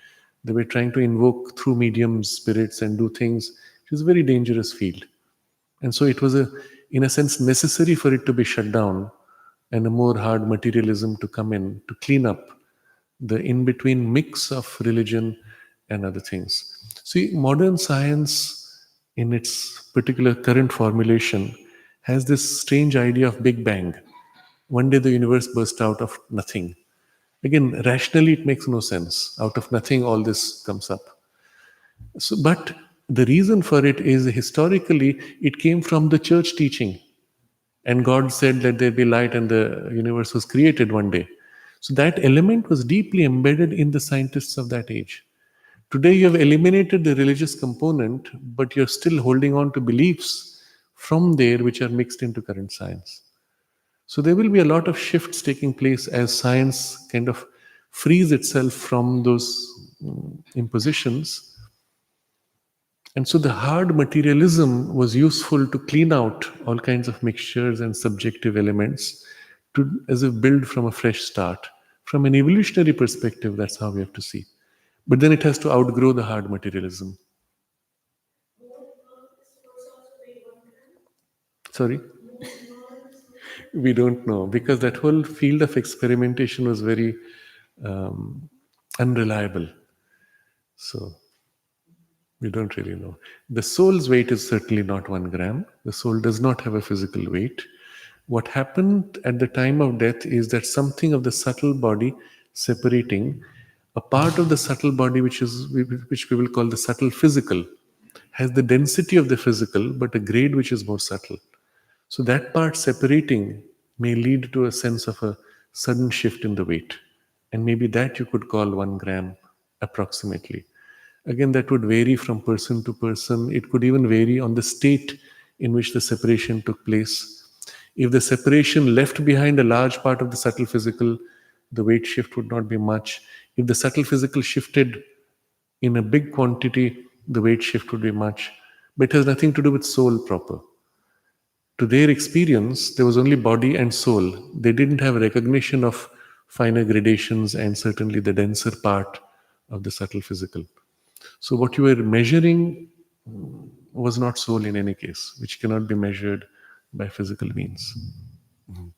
They were trying to invoke through mediums spirits and do things. It was a very dangerous field. And so it was in a sense necessary for it to be shut down and a more hard materialism to come in to clean up the in between mix of religion and other things. See, modern science, in its particular current formulation, has this strange idea of Big Bang. One day the universe burst out of nothing. Again, rationally, it makes no sense. Out of nothing, all this comes up. So, but the reason for it is historically, it came from the church teaching. And God said, let there be light, and the universe was created one day. So that element was deeply embedded in the scientists of that age. Today, you have eliminated the religious component, but you're still holding on to beliefs from there which are mixed into current science. So there will be a lot of shifts taking place as science kind of frees itself from those impositions. And so the hard materialism was useful to clean out all kinds of mixtures and subjective elements to as a build from a fresh start. From an evolutionary perspective, that's how we have to see. But then it has to outgrow the hard materialism. Sorry? We don't know because that whole field of experimentation was very um, unreliable. So we don't really know. The soul's weight is certainly not 1 gram. The soul does not have a physical weight. What happened at the time of death is that something of the subtle body separating, a part of the subtle body which we will call the subtle physical, has the density of the physical but a grade which is more subtle. So that part separating may lead to a sense of a sudden shift in the weight. And maybe that you could call 1 gram approximately. Again, that would vary from person to person. It could even vary on the state in which the separation took place. If the separation left behind a large part of the subtle physical, the weight shift would not be much. If the subtle physical shifted in a big quantity, the weight shift would be much. But it has nothing to do with soul proper. To their experience, there was only body and soul. They didn't have recognition of finer gradations and certainly the denser part of the subtle physical. So, what you were measuring was not soul in any case, which cannot be measured by physical means. My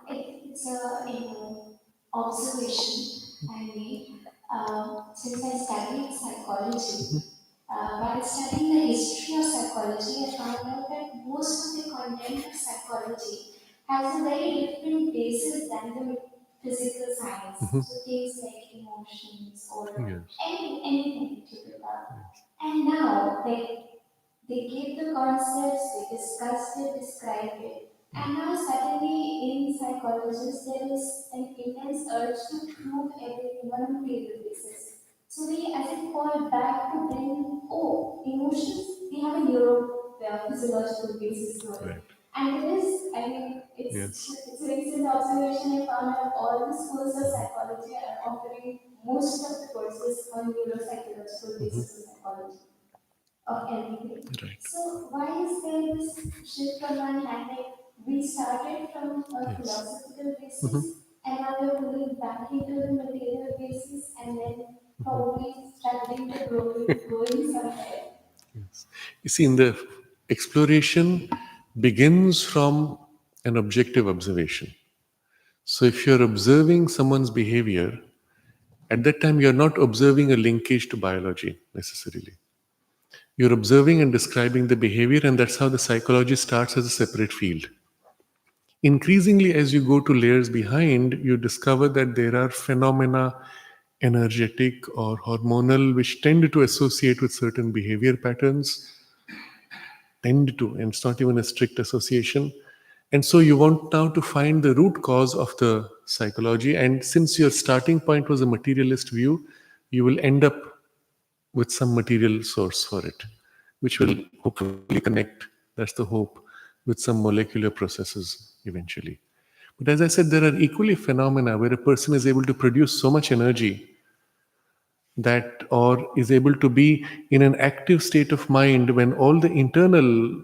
it's a observation I made since I studied psychology. While studying the history of psychology, I found out that most of the content of psychology has a very different basis than the physical science. Mhm. So things like emotions or Yes. anything typical. And now they gave the concepts, they discussed it, described it. And now suddenly in psychologists there is an intense urge to prove everything on a material basis. So we as it fall back to bring, oh, emotions, we have a physiological basis to it. Right. And it is, I mean, Yes. it's a recent observation I found out all the schools of psychology are offering most of the courses on neuropsychological basis of psychology of everything. Right. So why is there this shift from one hand? Like we started from a Yes. philosophical Mhm. basis and now we're moving back into the material basis and then probably struggling to growing somewhere. Yes. You see, in the exploration begins from an objective observation. So, if you're observing someone's behavior, at that time you're not observing a linkage to biology necessarily. You're observing and describing the behavior, and that's how the psychology starts as a separate field. Increasingly, as you go to layers behind, you discover that there are phenomena, energetic or hormonal, which tend to associate with certain behavior patterns, tend to, and it's not even a strict association. And so you want now to find the root cause of the psychology. And since your starting point was a materialist view, you will end up with some material source for it, which will hopefully connect, that's the hope, with some molecular processes eventually. But as I said, there are equally phenomena where a person is able to produce so much energy that, or is able to be in an active state of mind when all the internal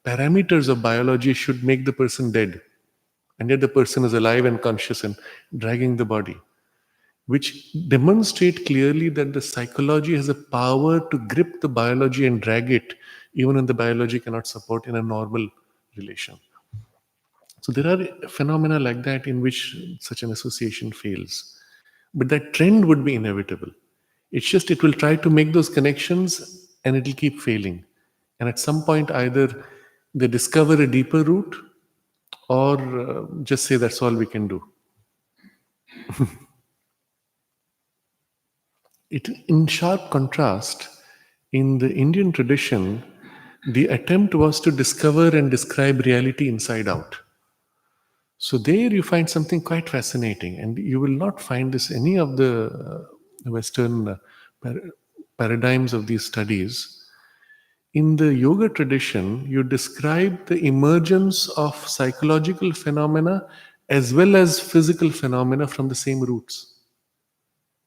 parameters of biology should make the person dead. And yet the person is alive and conscious and dragging the body, which demonstrate clearly that the psychology has a power to grip the biology and drag it, even when the biology cannot support in a normal relation. So there are phenomena like that in which such an association fails. But that trend would be inevitable. It's just it will try to make those connections and it will keep failing. And at some point, either they discover a deeper root or just say that's all we can do. It, in sharp contrast, in the Indian tradition, the attempt was to discover and describe reality inside out. So there you find something quite fascinating, and you will not find this any of the Western par- paradigms of these studies. In the yoga tradition, you describe the emergence of psychological phenomena as well as physical phenomena from the same roots,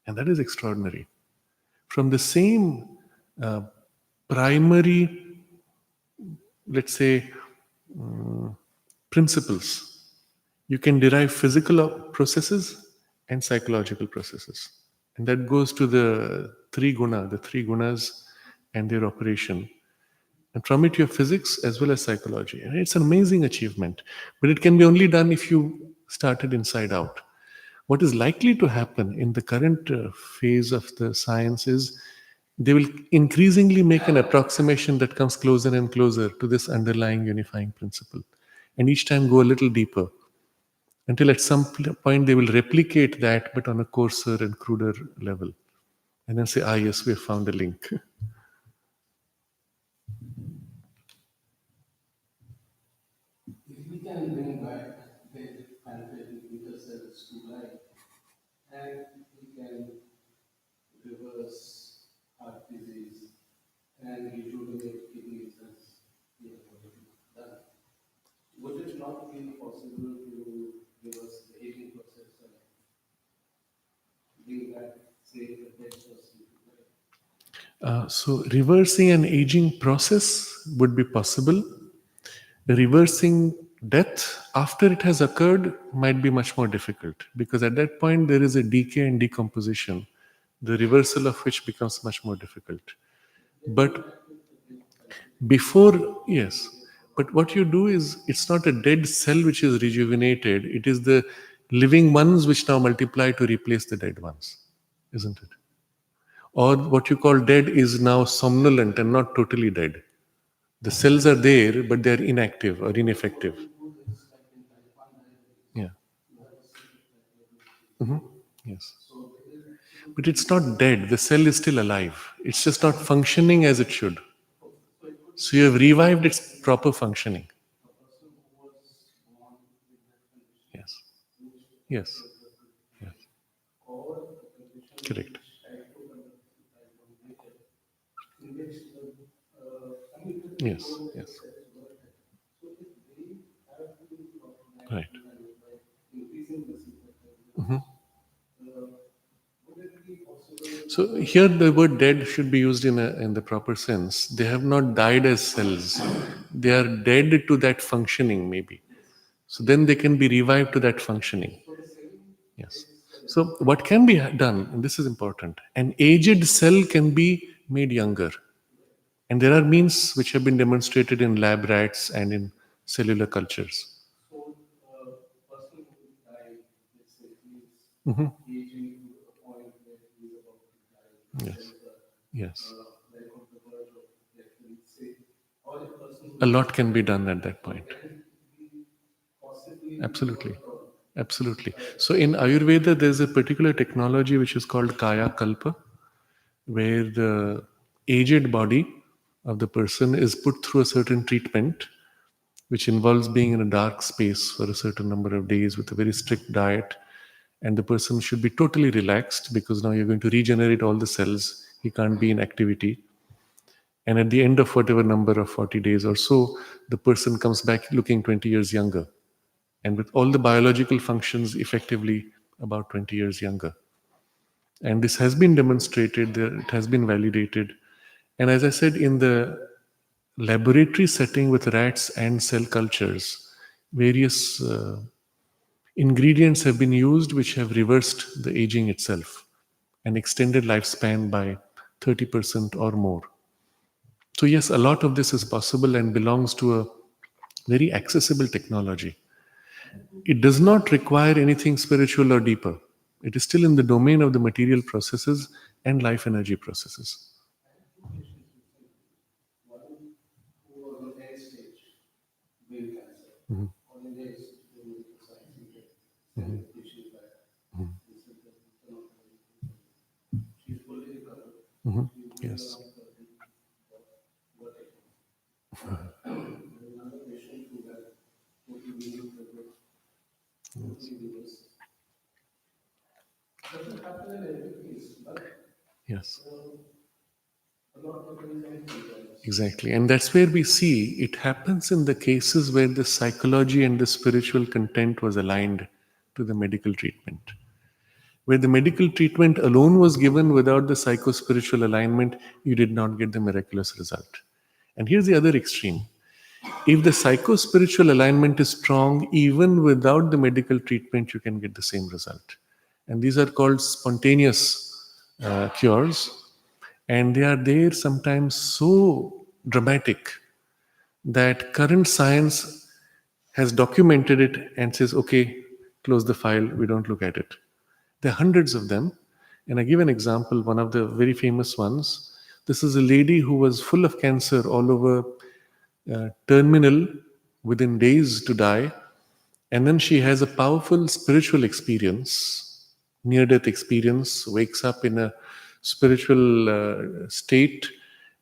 and that is extraordinary. From the same uh, primary, let's say, principles, you can derive physical processes and psychological processes. And that goes to the three gunas and their operation. And from it, you have physics as well as psychology. And it's an amazing achievement. But it can be only done if you started inside out. What is likely to happen in the current phase of the science is they will increasingly make an approximation that comes closer and closer to this underlying unifying principle. And each time go a little deeper until at some point they will replicate that but on a coarser and cruder level. And then say, ah, yes, we have found a link. If we can bring back the pancreatic beta cells to life, and we can reverse heart disease and rejuvenate kidneys as we have already done, would it not be possible to reverse the aging process and bring back, say, the dead person to life? So, reversing an aging process would be possible. Reversing death after it has occurred might be much more difficult, because at that point there is a decay and decomposition, the reversal of which becomes much more difficult. But before, yes, but what you do is, it's not a dead cell which is rejuvenated, it is the living ones which now multiply to replace the dead ones, isn't it? Or what you call dead is now somnolent and not totally dead. The cells are there, but they are inactive or ineffective. Yeah. Yes. But it's not dead. The cell is still alive. It's just not functioning as it should. So you have revived its proper functioning. Yes. Yes. Yes. Correct. Yes. Yes. Right. So here the word dead should be used in the proper sense. They have not died as cells. They are dead to that functioning, maybe. So then they can be revived to that functioning. Yes. So what can be done, and this is important, an aged cell can be made younger. And there are means which have been demonstrated in lab rats and in cellular cultures. So, person who is dying, let's say he is Mhm. aging to a point where he is about to die, Yes. Yes. like on the verge of death, let's say, or a person A who lot can be done at that point. can be possibly Absolutely. worked on. Absolutely. So in Ayurveda, there's a particular technology which is called Kaya Kalpa, where the aged body of the person is put through a certain treatment, which involves being in a dark space for a certain number of days with a very strict diet. And the person should be totally relaxed, because now you're going to regenerate all the cells. He can't be in activity. And at the end of whatever number of 40 days or so, the person comes back looking 20 years younger, and with all the biological functions effectively about 20 years younger. And this has been demonstrated, it has been validated. And as I said, in the laboratory setting with rats and cell cultures, various ingredients have been used which have reversed the aging itself and extended lifespan by 30% or more. So, yes, a lot of this is possible and belongs to a very accessible technology. It does not require anything spiritual or deeper. It is still in the domain of the material processes and life energy processes. One who was on end stage brain cancer. All India is doing medical science, you get send the patient back. They said that we cannot do anything. She's fully recovered. She's doing Yes. around 30 what it was. There's another patient who had totally reversed. Totally reversed. Doesn't happen in every case, but Yes. a lot of things can be done. Exactly. And that's where we see it happens in the cases where the psychology and the spiritual content was aligned to the medical treatment. Where the medical treatment alone was given without the psycho spiritual alignment, you did not get the miraculous result. And here's the other extreme. If the psycho spiritual alignment is strong, even without the medical treatment, you can get the same result. And these are called spontaneous cures. And they are there sometimes so dramatic that current science has documented it and says, okay, close the file, we don't look at it. There are hundreds of them. And I give an example, one of the very famous ones. This is a lady who was full of cancer all over, terminal, within days to die. And then she has a powerful spiritual experience, near death experience, wakes up in a spiritual state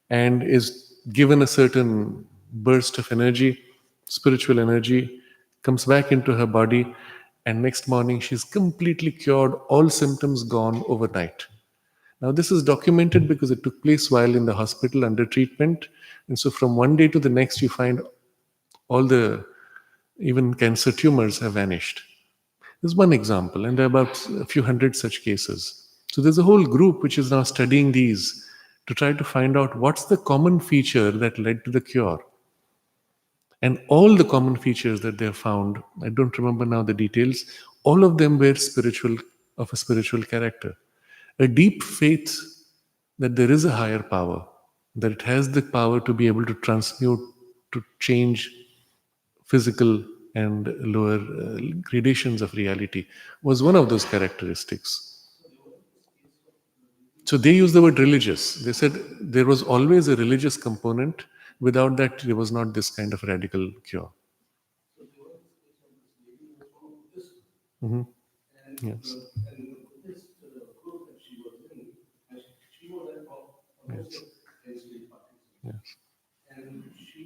and is given a certain burst of energy, spiritual energy, comes back into her body. And next morning, she's completely cured, all symptoms gone overnight. Now, this is documented because it took place while in the hospital under treatment. And so, from one day to the next, you find all the even cancer tumors have vanished. This is one example, and there are about a few hundred such cases. So there's a whole group which is now studying these to try to find out what's the common feature that led to the cure. And all the common features that they have found, I don't remember now the details, all of them were spiritual, of a spiritual character. A deep faith that there is a higher power, that it has the power to be able to transmute, to change physical and lower gradations of reality, was one of those characteristics. So they use the word religious. They said there was always a religious component. Without that, there was not this kind of radical cure. Mhm. And Yes. the Buddhist group that she was in, and she was almost Yes. a Wednesday participant. Yes. And she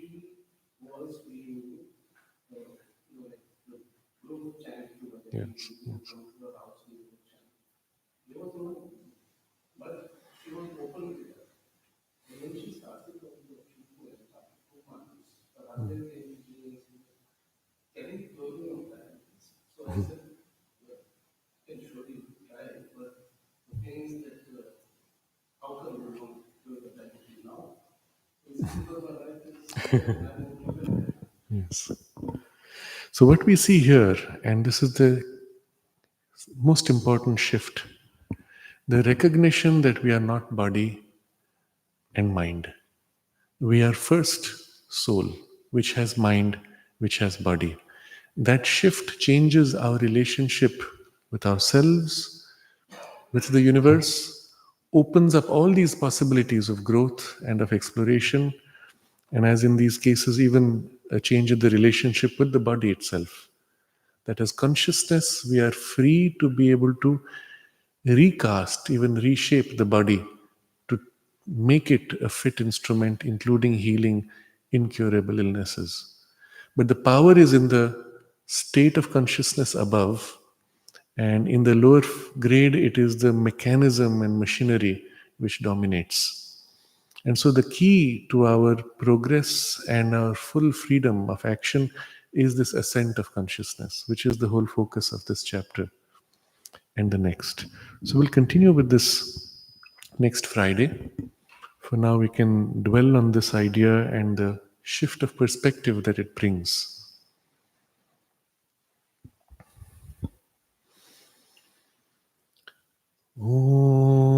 was being, like the group chant to the Yes. people Yes. come to the house and they would chant. There was no, but she was open with that. And when she started talking to people and started to months, rather than can you close me on that? So I said, can surely try, but the thing is that how come you don't do the practice now? It's because my life is, I'm open. Yes. So what we see here, and this is the most important shift, the recognition that we are not body and mind. We are first soul, which has mind, which has body. That shift changes our relationship with ourselves, with the universe, opens up all these possibilities of growth and of exploration, and as in these cases, even a change in the relationship with the body itself. That as consciousness, we are free to be able to recast, even reshape the body to make it a fit instrument, including healing incurable illnesses. But the power is in the state of consciousness above, and in the lower grade, it is the mechanism and machinery which dominates. And so, the key to our progress and our full freedom of action is this ascent of consciousness, which is the whole focus of this chapter and the next. So, we'll continue with this next Friday. For now, we can dwell on this idea and the shift of perspective that it brings. Om